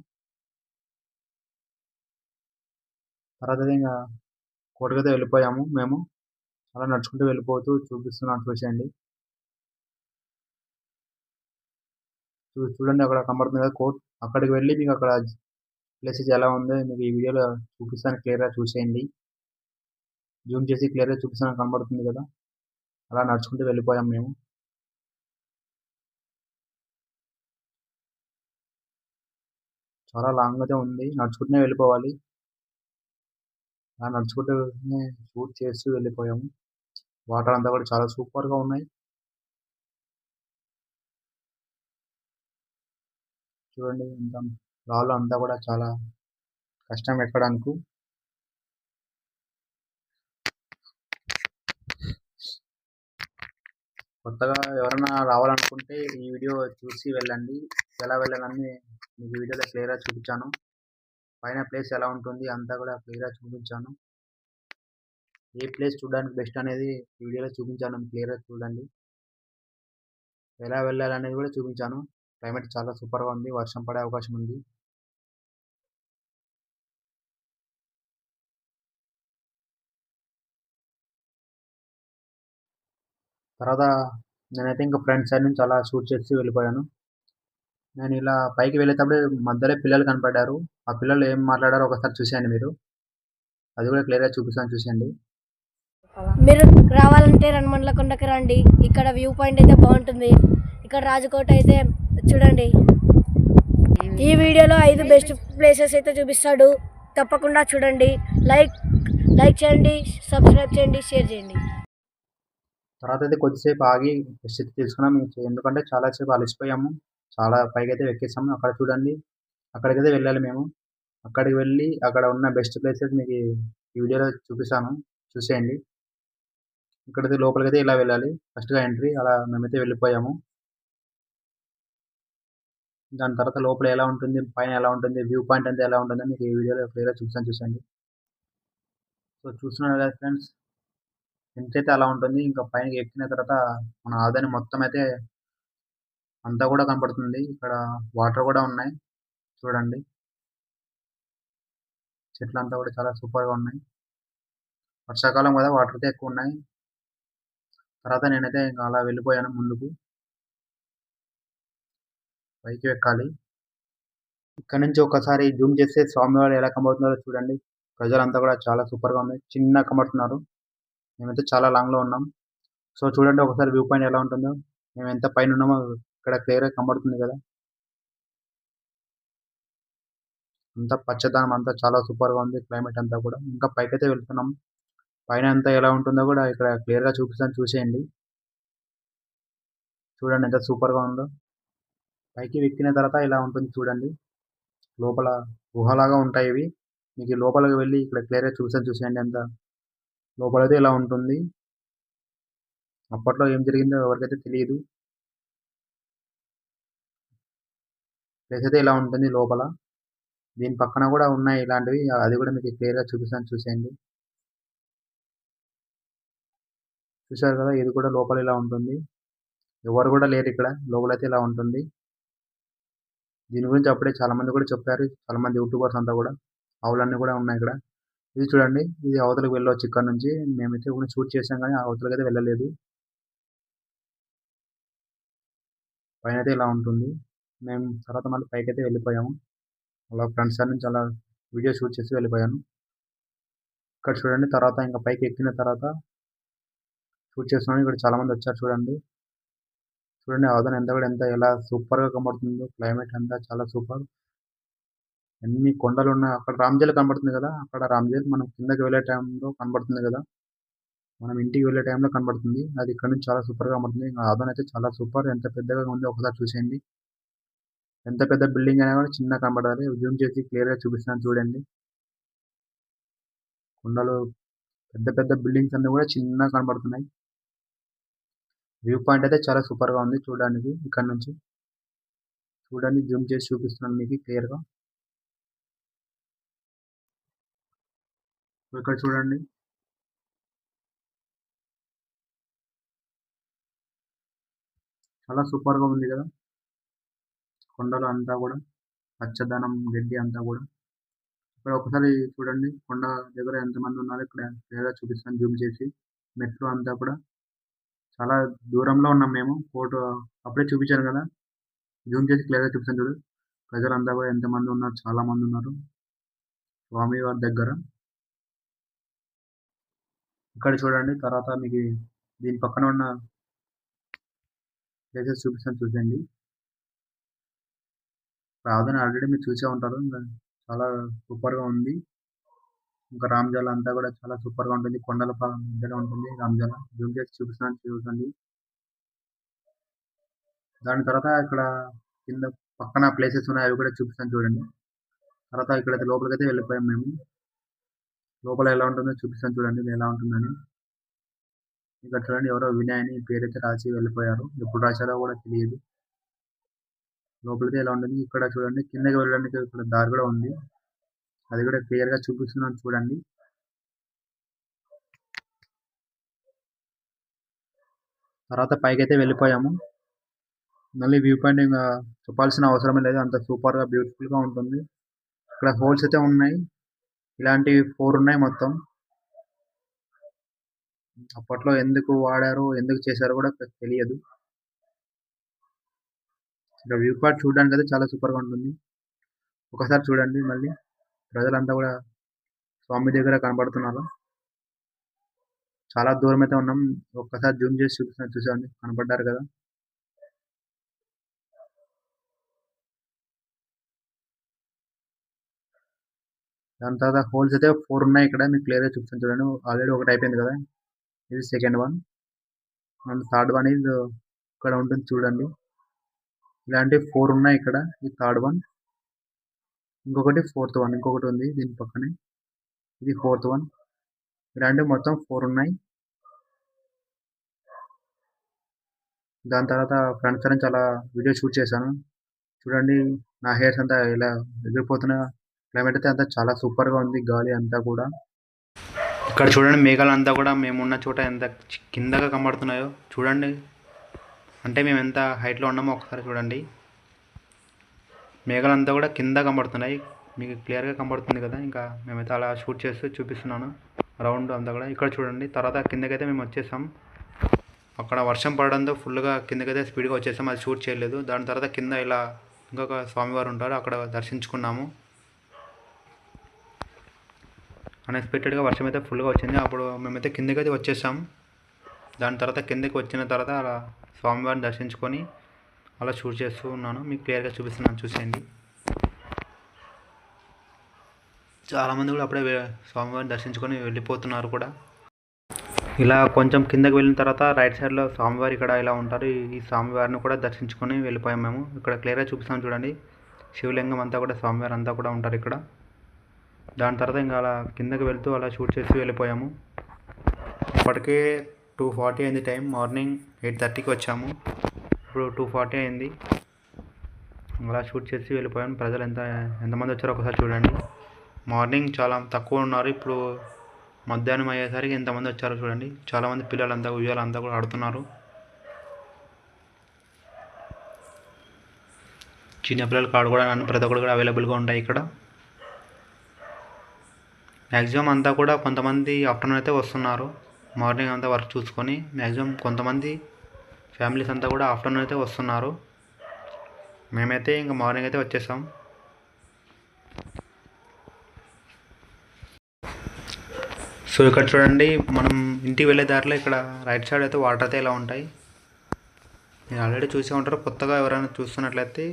తర్వాత ఇంగ కోర్ట్‌కైతే వెళ్ళిపోయాము మేము. అలా నడుచుకుంటూ వెళ్ళిపోతూ చూపిస్తున్నాను చూసేయండి. చూడండి అక్కడ కనబడుతుంది కదా కోర్ట్. అక్కడికి వెళ్లి మీకు అక్కడ ప్లేసెస్ ఎలా ఉందో మీకు ఈ వీడియోలో చూపిస్తాను క్లియర్‌గా చూసేయండి. జూమ్ చేసి క్లియర్‌గా చూపిస్తాను కనబడుతుంది కదా! అలా నడుచుకుంటూ వెళ్ళిపోయాం మేము. చాలా లాంగ్ అయితే ఉంది. నడుచుకుంటూనే వెళ్ళిపోవాలి. అలా నడుచుకుంటూనే షూట్ చేస్తూ వెళ్ళిపోయాము. వాటర్ అంతా కూడా చాలా సూపర్‌గా ఉన్నాయి. చూడండి ఎంత రాళ్ళు అంతా కూడా చాలా కష్టం ఎక్కడానికి. కొత్తగా ఎవరైనా రావాలనుకుంటే ఈ వీడియో చూసి వెళ్ళండి. ఎలా వెళ్ళాలని మీకు ఈ వీడియోలో క్లియర్‌గా చూపించాను. పైన ప్లేస్ ఎలా ఉంటుంది అంతా కూడా క్లియర్‌గా చూపించాను. ఏ ప్లేస్ చూడడానికి బెస్ట్ అనేది ఈ వీడియోలో చూపించాను. క్లియర్‌గా చూడండి. ఎలా వెళ్ళాలనేది కూడా చూపించాను. క్లైమేట్ చాలా సూపర్‌గా ఉంది. వర్షం పడే అవకాశం ఉంది. తర్వాత నేనైతే ఇంక ఫ్రంట్ సైడ్ నుంచి అలా షూట్ చేసి వెళ్ళిపోయాను. నేను ఇలా పైకి వెళ్ళేటప్పుడు మధ్యలో పిల్లలు కనపడ్డారు. ఆ పిల్లలు ఏం మాట్లాడారో ఒకసారి చూసేయండి మీరు. అది కూడా క్లియర్‌గా చూపిస్తాను చూసేయండి. మీరు రావాలంటే రణమండల కొండకి రండి. ఇక్కడ వ్యూ పాయింట్ అయితే బాగుంటుంది. ఇక్కడ రాజకోట అయితే చూడండి. ఈ వీడియోలో 5 బెస్ట్ ప్లేసెస్ అయితే చూపిస్తాడు. తప్పకుండా చూడండి. లైక్ చేయండి, సబ్స్క్రైబ్ చేయండి, షేర్ చేయండి. తర్వాత అయితే కొద్దిసేపు ఆగి రెస్ట్ అయితే తీసుకున్నాం. ఎందుకంటే చాలా సేపు అలసిపోయాము. చాలా పైకైతే ఎక్కేసాము. అక్కడ చూడండి. అక్కడికైతే వెళ్ళాలి మేము. అక్కడికి వెళ్ళి అక్కడ ఉన్న బెస్ట్ ప్లేసెస్ మీకు ఈ వీడియోలో చూపిస్తాను. చూసేయండి. ఇక్కడైతే లోపలికైతే ఇలా వెళ్ళాలి. ఫస్ట్‌గా ఎంట్రీ. అలా మేమైతే వెళ్ళిపోయాము. దాని తర్వాత లోపల ఎలా ఉంటుంది, పైన ఎలా ఉంటుంది, వ్యూ పాయింట్ అంతా ఎలా ఉంటుందని మీకు ఈ వీడియోలో క్లియర్‌గా చూపిస్తాను చూసేయండి. సో చూస్తున్నారు కదా ఫ్రెండ్స్. ఎంట్రీ అయితే అలా ఉంటుంది. ఇంకా పైనకి ఎక్కిన తర్వాత మన ఆదాని మొత్తం అయితే అంతా కూడా కనపడుతుంది. ఇక్కడ వాటర్ కూడా ఉన్నాయి. చూడండి. చెట్లంతా కూడా చాలా సూపర్‌గా ఉన్నాయి. వర్షాకాలం కదా వాటర్ అయితే ఎక్కువున్నాయి. తర్వాత నేనైతే ఇంక అలా వెళ్ళిపోయాను ముందుకు. పైకి ఎక్కాలి. ఇక్కడ నుంచి ఒకసారి జూమ్ చేస్తే స్వామివారు ఎలా కనబడుతున్నారో చూడండి. ప్రజలంతా కూడా చాలా సూపర్‌గా ఉంది. చిన్నగా కనబడుతున్నారు. మేమైతే చాలా లాంగ్‌లో ఉన్నాం. సో చూడండి ఒకసారి వ్యూ పాయింట్ ఎలా ఉంటుందో. మేము ఎంత పైన ఉన్నామో ఇక్కడ క్లియర్‌గా కనబడుతుంది కదా! అంతా పచ్చదనం అంతా చాలా సూపర్‌గా ఉంది. క్లైమేట్ అంతా కూడా. ఇంకా పైకైతే వెళ్తున్నాం. పైన అంతా ఎలా ఉంటుందో కూడా ఇక్కడ క్లియర్‌గా చూపిస్తాను చూసేయండి. చూడండి ఎంత సూపర్‌గా ఉందో. పైకి ఎక్కిన తర్వాత ఇలా ఉంటుంది చూడండి. లోపల గుహలాగా ఉంటాయి ఇవి. మీకు లోపలికి వెళ్లి ఇక్కడ క్లియర్‌గా చూపిస్తాను చూసేయండి అంతా. లోపలైతే ఇలా ఉంటుంది. అప్పట్లో ఏం జరిగిందో ఎవరికైతే తెలీదు. ప్లేస్ అయితే ఇలా ఉంటుంది లోపల. దీని పక్కన కూడా ఉన్నాయి ఇలాంటివి. అది కూడా మీకు క్లియర్‌గా చూపిస్తాను చూసేయండి. చూసారు కదా! ఇది కూడా లోపల ఇలా ఉంటుంది. ఎవరు కూడా లేరిక్కడ. లోపలైతే ఇలా ఉంటుంది. దీని గురించి అప్పుడే చాలా మంది కూడా చెప్పారు. చాలా మంది యూట్యూబర్స్ అంతా కూడా. ఆవులన్నీ కూడా ఉన్నాయి ఇక్కడ. ఇది చూడండి. ఇది అవతలకి వెళ్ళొచ్చు ఇక్కడ నుంచి. మేమైతే కూడా షూట్ చేసాం గానీ అవతలకైతే వెళ్ళలేదు. పైనైతే ఇలా ఉంటుంది. మేము తర్వాత మళ్ళీ పైకైతే వెళ్ళిపోయాము. అలా ఫ్రంట్ సైడ్ నుంచి అలా వీడియో షూట్ చేసి వెళ్ళిపోయాను. ఇక్కడ చూడండి తర్వాత ఇంక పైకి ఎక్కిన తర్వాత షూట్ చేస్తున్నాను. ఇక్కడ చాలా మంది వచ్చారు చూడండి. చూడండి అవతల ఎంత కూడా ఎంత ఎలా సూపర్‌గా కనబడుతుందో క్లైమేట్ అంతా చాలా సూపర్. ఎన్ని కొండలున్నాయి. అక్కడ రామచిలుక కనబడుతుంది కదా! అక్కడ రామచిలుక మనం కిందకి వెళ్ళే టైంలో కనబడుతుంది కదా! మనం ఇంటికి వెళ్ళే టైంలో కనబడుతుంది. అది ఇక్కడ నుంచి చాలా సూపర్‌గా కనబడుతుంది. అదనైతే చాలా సూపర్. ఎంత పెద్దగా ఉందో ఒకసారి చూసేయండి. ఎంత పెద్ద బిల్డింగ్ అయినా కూడా చిన్నగా కనబడాలి. జూమ్ చేసి క్లియర్‌గా చూపిస్తున్నాను చూడండి. కొండలు పెద్ద పెద్ద బిల్డింగ్స్ అన్నీ కూడా చిన్నగా కనబడుతున్నాయి. వ్యూ పాయింట్ అయితే చాలా సూపర్గా ఉంది చూడడానికి. ఇక్కడ నుంచి చూడండి, జూమ్ చేసి చూపిస్తున్నాను మీకు క్లియర్గా. ఇక్కడ చూడండి, చాలా సూపర్గా ఉంది కదా. కొండలు అంతా కూడా పచ్చదనం, గడ్డి అంతా కూడా. ఇక్కడ ఒకసారి చూడండి, కొండ దగ్గర ఎంతమంది ఉన్నారు ఇక్కడ క్లియర్గా చూపిస్తాను జూమ్ చేసి. మెట్లు అంతా కూడా చాలా దూరంలో ఉన్నాం మేము. ఫోటో అప్పుడే చూపించాను కదా, జూమ్ చేసి క్లియర్గా చూపిస్తాను చూడు. ప్రజలంతా కూడా ఎంతమంది ఉన్నారు, చాలా మంది ఉన్నారు స్వామి వారి దగ్గర. ఇక్కడ చూడండి, తర్వాత మీకు దీని పక్కన ఉన్న ప్లేసెస్ చూపిస్తాను చూడండి. రాదని ఆల్రెడీ మీరు చూసే ఉంటారు, ఇంకా చాలా సూపర్గా ఉంది. ఇంకా రామ్జాల అంతా కూడా చాలా సూపర్గా ఉంటుంది. కొండల మధ్యలో ఉంటుంది రామ్జాల. జూమ్ చేసి చూపిస్తున్నాను చూడండి. దాని తర్వాత ఇక్కడ కింద పక్కన ప్లేసెస్ ఉన్నాయి, అవి కూడా చూపిస్తాను చూడండి. తర్వాత ఇక్కడైతే లోపలికైతే వెళ్ళిపోయాం మేము. లోపల ఎలా ఉంటుందో చూపిస్తాను చూడండి, ఎలా ఉంటుందని. ఇక్కడ చూడండి, ఎవరో వినయ్ అని పేరైతే రాసి వెళ్ళిపోయారు. ఎప్పుడు రాశారో కూడా తెలియదు. లోపలికి ఎలా ఉంటుంది. ఇక్కడ చూడండి, కిందకి వెళ్ళడానికి ఇక్కడ దారి కూడా ఉంది, అది కూడా క్లియర్గా చూపిస్తున్నాను చూడండి. తర్వాత పైకి అయితే వెళ్ళిపోయాము. మళ్ళీ వ్యూ పాయింట్ ఇంకా చెప్పాల్సిన అవసరమే లేదు, అంత సూపర్గా బ్యూటిఫుల్గా ఉంటుంది. ఇక్కడ హోల్స్ అయితే ఉన్నాయి, ఇలాంటివి 4 ఉన్నాయి మొత్తం. అప్పట్లో ఎందుకు వాడారో ఎందుకు చేశారో కూడా తెలియదు. ఇక్కడ వ్యూ పాయింట్ చూడడానికి అయితే చాలా సూపర్గా ఉంటుంది. ఒకసారి చూడండి, మళ్ళీ ప్రజలంతా కూడా స్వామి దగ్గర కనబడుతున్నారు. చాలా దూరం అయితే ఉన్నాం. ఒక్కసారి జూమ్ చేసి చూపిస్తున్నా చూసాండి, కనపడ్డారు కదా. దాని తర్వాత హోల్స్ అయితే 4 ఉన్నాయి ఇక్కడ, మీకు క్లియర్గా చూపిస్తాను చూడండి. ఆల్రెడీ ఒకటి అయిపోయింది కదా, ఇది second one. And third one ఇది ఇక్కడ ఉంటుంది చూడండి. ఇలాంటి 4 ఉన్నాయి ఇక్కడ, ఇది థర్డ్ వన్. ఇంకొకటి ఫోర్త్ వన్, ఇంకొకటి ఉంది దీని పక్కనే, ఇది ఫోర్త్ వన్. ఇలాంటివి మొత్తం 4 ఉన్నాయి. దాని తర్వాత ఫ్రెండ్స్ అని చాలా వీడియో షూట్ చేశాను చూడండి. నా హెయిర్స్ అంతా ఇలా ఎగిరిపోతున్నా. క్లైమేట్ అయితే అంతా చాలా సూపర్గా ఉంది, గాలి అంతా కూడా. ఇక్కడ చూడండి, మేఘాలు అంతా కూడా మేమున్న చోట ఎంత కిందగా కనబడుతున్నాయో చూడండి. అంటే మేము ఎంత హైట్లో ఉన్నామో ఒకసారి చూడండి. మేఘాలంతా కూడా కింద కనబడుతున్నాయి, మీకు క్లియర్గా కనబడుతుంది కదా. ఇంకా మేమైతే అలా షూట్ చేస్తూ చూపిస్తున్నాను రౌండ్ అంతా కూడా. ఇక్కడ చూడండి, తర్వాత కిందకైతే మేము వచ్చేసాం. అక్కడ వర్షం పడడంతో ఫుల్గా కిందకైతే స్పీడ్గా వచ్చేసాం, అది షూట్ చేయలేదు. దాని తర్వాత కింద ఇలా ఇంకొక స్వామివారు ఉంటారు, అక్కడ దర్శించుకున్నాము. అన్ఎక్స్పెక్టెడ్గా వర్షం అయితే ఫుల్గా వచ్చింది, అప్పుడు మేమైతే కిందకైతే వచ్చేసాం. దాని తర్వాత కిందకి వచ్చిన తర్వాత అలా స్వామివారిని దర్శించుకొని అలా షూట్ చేస్తూ ఉన్నాను, మీకు క్లియర్గా చూపిస్తున్నాను చూసేయండి. చాలామంది కూడా అప్పుడే స్వామివారిని దర్శించుకొని వెళ్ళిపోతున్నారు కూడా. ఇలా కొంచెం కిందకి వెళ్ళిన తర్వాత రైట్ సైడ్లో స్వామివారి ఇక్కడ ఇలా ఉంటారు. ఈ స్వామివారిని కూడా దర్శించుకొని వెళ్ళిపోయాం మేము. ఇక్కడ క్లియర్గా చూపిస్తాం చూడండి, శివలింగం అంతా కూడా స్వామివారి అంతా కూడా ఉంటారు ఇక్కడ. దాని తర్వాత ఇంకా అలా కిందకి వెళ్తూ అలా షూట్ చేసి వెళ్ళిపోయాము. ఇప్పటికే 2:40 అయింది టైం. మార్నింగ్ 8:30కి వచ్చాము, ఇప్పుడు 2:40 అయింది. అలా షూట్ చేసి వెళ్ళిపోయాము. ప్రజలు ఎంతమంది వచ్చారో ఒకసారి చూడండి. మార్నింగ్ చాలా తక్కువ ఉన్నారు, ఇప్పుడు మధ్యాహ్నం అయ్యేసరికి ఎంతమంది వచ్చారో చూడండి. చాలామంది పిల్లలంతా ఉయ్యాలంతా కూడా ఆడుతున్నారు. చిన్నపిల్లలకి ఆడుకోవడానికి ప్రతి ఒక్కరు కూడా అవైలబుల్గా ఉంటాయి ఇక్కడ. మ్యాక్సిమం అంతా కూడా కొంతమంది ఆఫ్టర్నూన్ అయితే వస్తున్నారు, మార్నింగ్ అంతా వర్క్ చూసుకొని. మ్యాక్సిమం కొంతమంది ఫ్యామిలీస్ అంతా కూడా ఆఫ్టర్నూన్ అయితే వస్తున్నారు. మేమైతే ఇంకా మార్నింగ్ అయితే వచ్చేసాం. సో ఇక్కడ చూడండి, మనం ఇంటికి వెళ్ళే దారిలో ఇక్కడ రైట్ సైడ్ అయితే వాటర్ అయితే ఇలా ఉంటాయి. మీరు ఆల్రెడీ చూసే ఉంటారు, కొత్తగా ఎవరైనా చూస్తున్నట్లయితే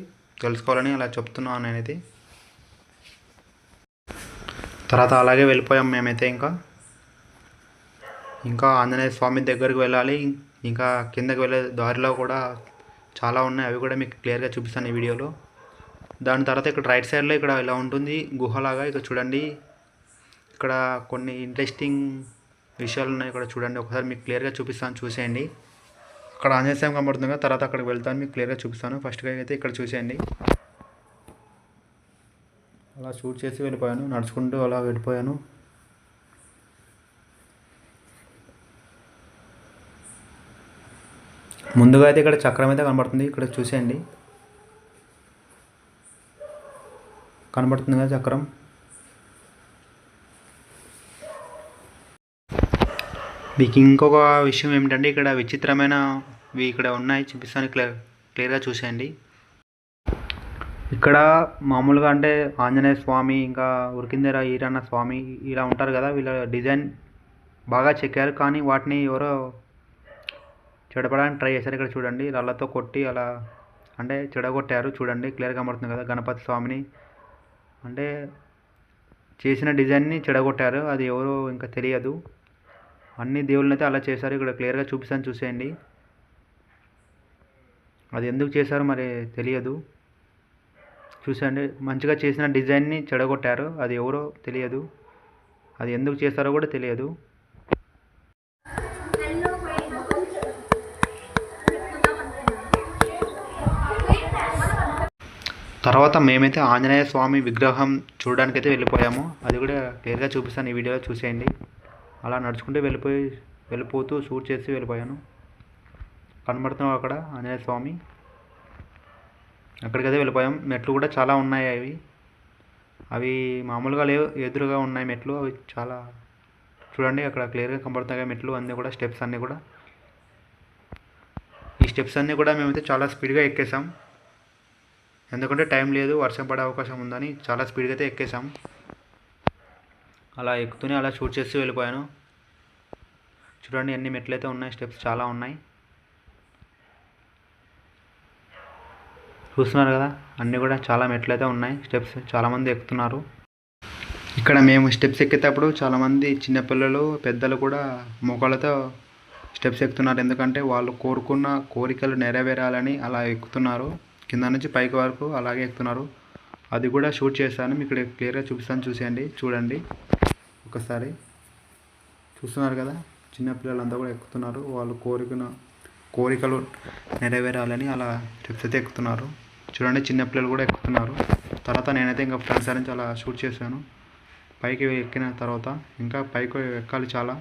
తెలుసుకోవాలని అలా చెప్తున్నాను నేనైతే. తర్వాత అలాగే వెళ్ళిపోయాం మేమైతే. ఇంకా ఆంజనేయ స్వామి దగ్గరికి వెళ్ళాలి. ఇంకా కిందకి వెళ్ళే దారిలో కూడా చాలా ఉన్నాయి, అవి కూడా మీకు క్లియర్గా చూపిస్తాను ఈ వీడియోలో. దాని తర్వాత ఇక్కడ రైట్ సైడ్లో ఇక్కడ ఇలా ఉంటుంది గుహలాగా. ఇక్కడ చూడండి, ఇక్కడ కొన్ని ఇంట్రెస్టింగ్ విషయాలు ఉన్నాయి ఇక్కడ చూడండి. ఒకసారి మీకు క్లియర్గా చూపిస్తాను చూసేయండి. అక్కడ ఆంజనేయ స్వామి కనబడుతుంది కదా, తర్వాత అక్కడికి వెళ్తాను మీకు క్లియర్గా చూపిస్తాను. ఫస్ట్గా అయితే ఇక్కడ చూసేయండి. అలా షూట్ చేసి వెళ్ళిపోయాను, నడుచుకుంటూ అలా వెళ్ళిపోయాను. ముందుగా అయితే ఇక్కడ చక్రం అయితే కనబడుతుంది, ఇక్కడ చూసేయండి. కనబడుతుంది కదా చక్రం. మీకు ఇంకొక విషయం ఏమిటంటే ఇక్కడ విచిత్రమైనవి ఇక్కడ ఉన్నాయి, చూపిస్తాను. క్లియర్గా చూసేయండి. ఇక్కడ మామూలుగా అంటే ఆంజనేయ స్వామి ఇంకా ఉరికిందర ఈరన్న స్వామి ఇలా ఉంటారు కదా, వీళ్ళ డిజైన్ బాగా చెక్కారు. కానీ వాటిని ఎవరో చెడపడానికి ట్రై చేశారు. ఇక్కడ చూడండి, రాళ్ళతో కొట్టి అలా అంటే చెడగొట్టారు. చూడండి క్లియర్గా కనబడుతుంది కదా, గణపతి స్వామిని అంటే చేసిన డిజైన్ని చెడగొట్టారు. అది ఎవరో ఇంకా తెలియదు. అన్ని దేవుళ్ళని అయితే అలా చేశారు. ఇక్కడ క్లియర్గా చూపిస్తాను, చూసేయండి. అది ఎందుకు చేశారో మరి తెలియదు. చూసేయండి, మంచిగా చేసిన డిజైన్ని చెడగొట్టారు. అది ఎవరో తెలియదు, అది ఎందుకు చేస్తారో కూడా తెలియదు. తర్వాత మేమైతే ఆంజనేయ స్వామి విగ్రహం చూడడానికైతే వెళ్ళిపోయాము. అది కూడా క్లియర్గా చూపిస్తాను, ఈ వీడియోలో చూసేయండి. అలా నడుచుకుంటూ వెళ్ళిపోతూ షూట్ చేసి వెళ్ళిపోయాను. కనబడుతున్నాం అక్కడ ఆంజనేయ స్వామి, అక్కడికైతే వెళ్ళిపోయాం. మెట్లు కూడా చాలా ఉన్నాయి. అవి మామూలుగా లేవు, ఎదురుగా ఉన్నాయి మెట్లు. అవి చాలా చూడండి, అక్కడ క్లియర్గా కనబడుతున్నాయి మెట్లు అన్నీ కూడా, స్టెప్స్ అన్నీ కూడా. ఈ స్టెప్స్ అన్నీ కూడా మేమైతే చాలా స్పీడ్గా ఎక్కేసాం. ఎందుకంటే టైం లేదు, వర్షం పడే అవకాశం ఉందని చాలా స్పీడ్గా అయితే ఎక్కేసాం. అలా ఎక్కుతూనే అలా షూట్ చేస్తూ వెళ్ళిపోయాను. చూడండి ఎన్ని మెట్లు అయితే ఉన్నాయి, స్టెప్స్ చాలా ఉన్నాయి. చూస్తున్నారు కదా, అన్నీ కూడా చాలా మెట్లు అయితే ఉన్నాయి, స్టెప్స్ చాలామంది ఎక్కుతున్నారు. ఇక్కడ మేము స్టెప్స్ ఎక్కేటప్పుడు చాలామంది చిన్నపిల్లలు పెద్దలు కూడా మోకాళ్ళతో స్టెప్స్ ఎక్కుతున్నారు. ఎందుకంటే వాళ్ళు కోరుకున్న కోరికలు నెరవేరాలని అలా ఎక్కుతున్నారు. కింద నుంచి పైకి వరకు అలాగే ఎక్కుతున్నారు. అది కూడా షూట్ చేశాను, మీకు ఇక్కడ క్లియర్గా చూపిస్తాను, చూసేయండి. చూడండి ఒకసారి, చూస్తున్నారు కదా, చిన్నపిల్లలంతా కూడా ఎక్కుతున్నారు. వాళ్ళు కోరికలు నెరవేరాలని అలా స్టెప్స్ అయితే ఎక్కుతున్నారు. చూడండి చిన్నపిల్లలు కూడా ఎక్కుతున్నారు. తర్వాత నేనైతే ఇంకా ఫ్రెండ్స్ నుంచి అలా షూట్ చేశాను. పైకి ఎక్కిన తర్వాత ఇంకా పైకి ఎక్కాలి చాలా,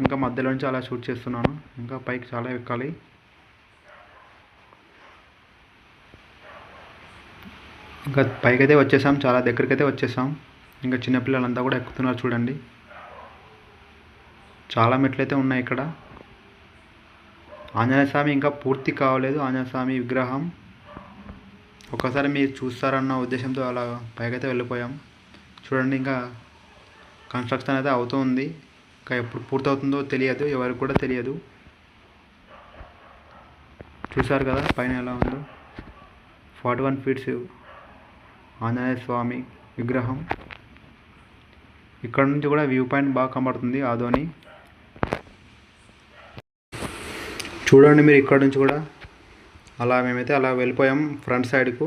ఇంకా మధ్యలో నుంచి అలా షూట్ చేస్తున్నాను. ఇంకా పైకి చాలా ఎక్కాలి. ఇంకా పైకి అయితే వచ్చేసాం, చాలా దగ్గరికి అయితే వచ్చేసాం. ఇంకా చిన్నపిల్లలంతా కూడా ఎక్కుతున్నారు. చూడండి చాలా మెట్లు అయితే ఉన్నాయి ఇక్కడ. ఆంజనేయ స్వామి ఇంకా పూర్తి కావలేదు, ఆంజనేయ స్వామి విగ్రహం. ఒకసారి మీరు చూస్తారన్న ఉద్దేశంతో అలా పైకైతే వెళ్ళిపోయాం. చూడండి ఇంకా కన్స్ట్రక్షన్ అయితే అవుతుంది. ఇంకా ఎప్పుడు పూర్తవుతుందో తెలియదు, ఎవరికి కూడా తెలియదు. చూసారు కదా పైన ఎలా ఉందో, 41 ఫీట్స్ ఆంజనేయ స్వామి విగ్రహం. ఇక్కడ నుంచి కూడా వ్యూ పాయింట్ బాగా కనబడుతుంది ఆదోని. చూడండి మీరు ఇక్కడ నుంచి కూడా అలా మేమైతే అలా వెళ్ళిపోయాం. ఫ్రంట్ సైడ్కు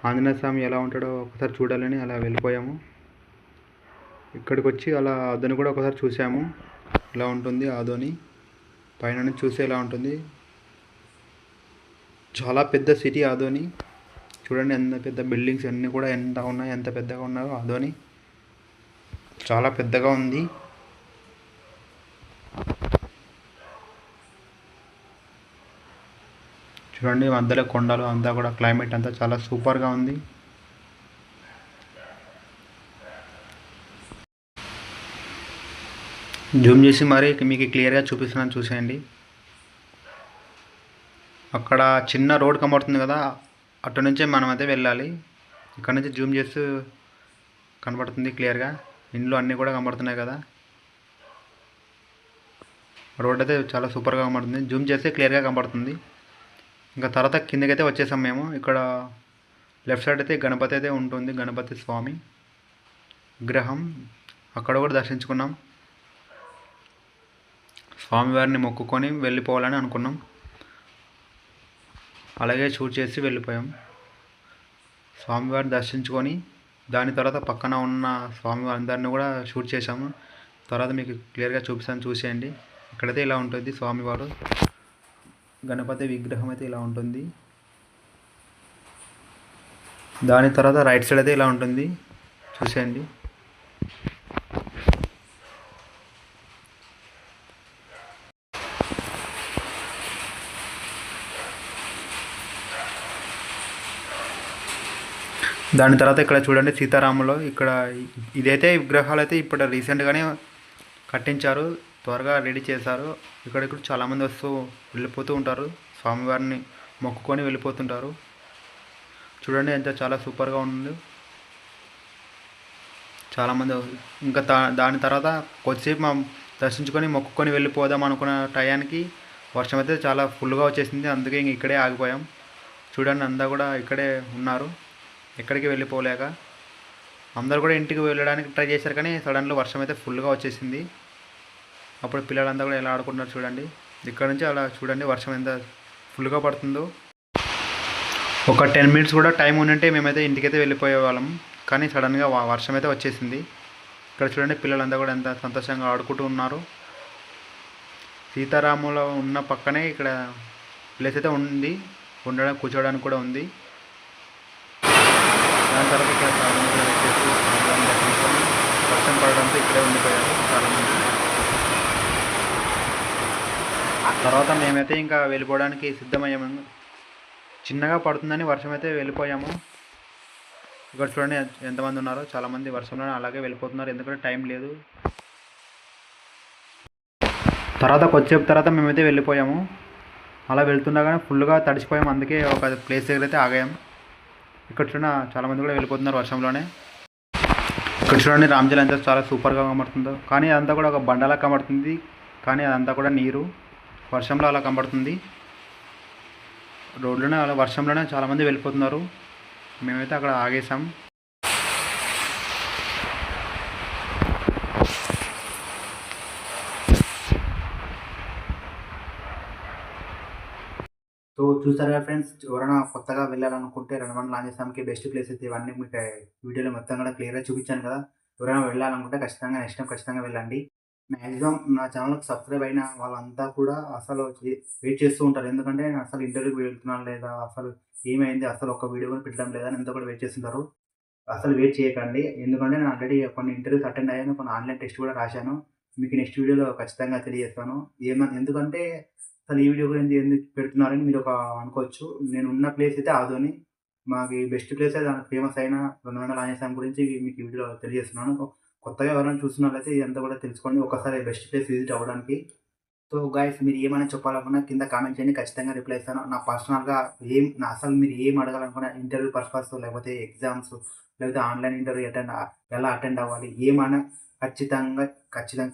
ఆంజనేయ స్వామి ఎలా ఉంటాడో ఒకసారి చూడాలని అలా వెళ్ళిపోయాము. ఇక్కడికి వచ్చి అలా ఆదోని కూడా ఒకసారి చూసాము, ఇలా ఉంటుంది ఆదోని. పైన నుంచి చూస్తే ఎలా ఉంటుంది. చాలా పెద్ద సిటీ ఆదోని. చూడండి ఎంత పెద్ద బిల్డింగ్స్ అన్నీ కూడా ఎంత ఉన్నాయి, ఎంత పెద్దగా ఉన్నాయో ఆదోని. చాలా పెద్దగా ఉంది. చూడండి మధ్యలో కొండలు అంతా కూడా, క్లైమేట్ అంతా చాలా సూపర్గా ఉంది. జూమ్ చేసి మరి మీకు క్లియర్గా చూపిస్తున్నాను, చూసేయండి. అక్కడ చిన్న రోడ్ కనబడుతుంది కదా, అటు నుంచే మనం అయితే వెళ్ళాలి. ఇక్కడ నుంచి జూమ్ చేస్తూ కనబడుతుంది క్లియర్గా. ఇండ్లు అన్నీ కూడా కనబడుతున్నాయి కదా. రోడ్ అయితే చాలా సూపర్గా కనబడుతుంది, జూమ్ చేస్తే క్లియర్గా కనబడుతుంది. ఇంకా తర్వాత కిందకైతే వచ్చేసాం మేము. ఇక్కడ లెఫ్ట్ సైడ్ అయితే గణపతి అయితే ఉంటుంది, గణపతి స్వామి విగ్రహం. అక్కడ కూడా దర్శించుకున్నాం. స్వామివారిని మొక్కుకొని వెళ్ళిపోవాలని అనుకున్నాం. అలాగే షూట్ చేసి వెళ్ళిపోయాం. స్వామివారిని దర్శించుకొని దాని తర్వాత పక్కన ఉన్న స్వామివారి అందరిని కూడా షూట్ చేసాము. తర్వాత మీకు క్లియర్గా చూపిస్తాను, చూసేయండి. ఇక్కడైతే ఇలా ఉంటుంది స్వామివారు, గణపతి విగ్రహం అయితే ఇలా ఉంటుంది. దాని తర్వాత రైట్ సైడ్ అయితే ఇలా ఉంటుంది, చూసేయండి. దాని తర్వాత ఇక్కడ చూడండి సీతారాములు. ఇక్కడ ఇదైతే విగ్రహాలు అయితే ఇప్పుడు రీసెంట్గానే కట్టించారు, త్వరగా రెడీ చేశారు. ఇక్కడ చాలామంది వస్తూ వెళ్ళిపోతూ ఉంటారు, స్వామివారిని మొక్కుకొని వెళ్ళిపోతుంటారు. చూడండి ఎంత చాలా సూపర్గా ఉంది. చాలామంది ఇంకా దాని తర్వాత కొద్దిసేపు మనం దర్శించుకొని మొక్కుకొని వెళ్ళిపోదాం అనుకున్న టయానికి వర్షం అయితే చాలా ఫుల్గా వచ్చేసింది. అందుకే ఇంక ఇక్కడే ఆగిపోయాం. చూడండి అంతా కూడా ఇక్కడే ఉన్నారు, ఎక్కడికి వెళ్ళిపోలేక. అందరు కూడా ఇంటికి వెళ్ళడానికి ట్రై చేశారు, కానీ సడన్గా వర్షం అయితే ఫుల్గా వచ్చేసింది. అప్పుడు పిల్లలంతా కూడా ఎలా ఆడుకుంటున్నారు చూడండి. ఇక్కడ నుంచి అలా చూడండి వర్షం ఎంత ఫుల్గా పడుతుందో. ఒక 10 మినిట్స్ కూడా టైం ఉంటే మేమైతే ఇంటికైతే వెళ్ళిపోయే వాళ్ళం, కానీ సడన్గా వర్షం అయితే వచ్చేసింది. ఇక్కడ చూడండి పిల్లలంతా కూడా ఎంత సంతోషంగా ఆడుకుంటూ ఉన్నారు. సీతారాములు ఉన్న పక్కనే ఇక్కడ ప్లేస్ అయితే ఉంది, ఉండడానికి కూర్చోవడానికి కూడా ఉంది. దాని తర్వాత ఇక్కడ చాలామంది వచ్చేసి వర్షం పడడంతో ఇక్కడే ఉండిపోయారు చాలామంది. తర్వాత మేమైతే ఇంకా వెళ్ళిపోవడానికి సిద్ధమయ్యాము. చిన్నగా పడుతుందని వర్షం అయితే వెళ్ళిపోయాము. ఇక్కడ చూడండి ఎంతమంది ఉన్నారో, చాలామంది వర్షంలోనే అలాగే వెళ్ళిపోతున్నారు, ఎందుకంటే టైం లేదు. తర్వాత కొద్దిసేపు తర్వాత మేమైతే వెళ్ళిపోయాము. అలా వెళ్తుండగానే ఫుల్గా తడిసిపోయాము, అందుకే ఒక ప్లేస్ దగ్గర అయితే ఆగాము. ఇక్కడ చూడండి చాలామంది కూడా వెళ్ళిపోతున్నారు వర్షంలోనే. ఇక్కడ చూడండి రామజల్ ఎంత చాలా సూపర్గా కనబడుతుందో, కానీ అదంతా కూడా ఒక బండలా కనబడుతుంది, కానీ అదంతా కూడా నీరు వర్షంలో అలా కనబడుతుంది. రోడ్లోనే అలా వర్షంలోనే చాలామంది వెళ్ళిపోతున్నారు. మేమైతే అక్కడ ఆగేసాం. సో చూసారు కదా ఫ్రెండ్స్, ఎవరైనా కొత్తగా వెళ్ళాలనుకుంటే రణమండల ఆంజనేయ స్వామికి బెస్ట్ ప్లేస్ అయితే ఇవన్నీ మీకు వీడియోలో మొత్తం కూడా క్లియర్గా చూపించాను కదా. ఎవరైనా వెళ్ళాలనుకుంటే ఖచ్చితంగా నెక్స్ట్ టైం ఖచ్చితంగా వెళ్ళండి. మ్యాక్సిమం నా ఛానల్కి సబ్స్క్రైబ్ అయిన వాళ్ళంతా కూడా అసలు వెయిట్ చేస్తూ ఉంటారు, ఎందుకంటే నేను అసలు ఇంటర్వ్యూకి వెళ్తున్నాను లేదా, అసలు ఏమైంది, అసలు ఒక వీడియో కూడా పెట్టడం లేదా అని ఎంతో కూడా వెయిట్ చేస్తుంటారు. అసలు వెయిట్ చేయకండి, ఎందుకంటే నేను ఆల్రెడీ కొన్ని ఇంటర్వ్యూస్ అటెండ్ అయ్యాను, కొన్ని ఆన్లైన్ టెస్ట్ కూడా రాశాను. మీకు నెక్స్ట్ వీడియోలో ఖచ్చితంగా తెలియజేస్తాను. ఎందుకంటే అసలు ఈ వీడియో గురించి ఎందుకు పెడుతున్నారని మీరు ఒక అనుకోవచ్చు. నేను ఉన్న ప్లేస్ అయితే ఆదోని, మాకు ఈ బెస్ట్ ప్లేస్ అయితే ఫేమస్ అయిన రణమండల ఆంజనేయ స్వామి గురించి మీకు ఈ వీడియోలో తెలియజేస్తున్నాను. కొత్తగా ఎవరైనా చూస్తున్నట్లయితే ఇదంతా కూడా తెలుసుకోండి, ఒకసారి బెస్ట్ ప్లేస్ విజిట్ అవ్వడానికి. సో గైస్, మీరు ఏమైనా చెప్పాలనుకున్నా కింద కామెంట్ చేయండి, ఖచ్చితంగా రిప్లై ఇస్తాను. నా పర్సనల్గా అసలు మీరు ఏం అడగాలనుకున్నా, ఇంటర్వ్యూ పర్పస్ లేకపోతే ఎగ్జామ్స్ లేకపోతే ఆన్లైన్ ఇంటర్వ్యూ ఎలా అటెండ్ అవ్వాలి, ఏమైనా ఖచ్చితంగా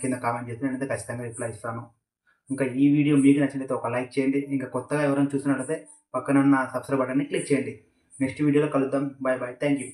కింద కామెంట్ చేస్తే నేనైతే ఖచ్చితంగా రిప్లై ఇస్తాను. ఇంకా ఈ వీడియో మీకు నచ్చినట్లయితే ఒక లైక్ చేయండి. ఇంకా కొత్తగా ఎవరైనా చూసినట్లయితే పక్కన ఉన్న సబ్స్క్రైబ్ బటన్ని క్లిక్ చేయండి. నెక్స్ట్ వీడియోలో కలుద్దాం. Bye bye, thank you.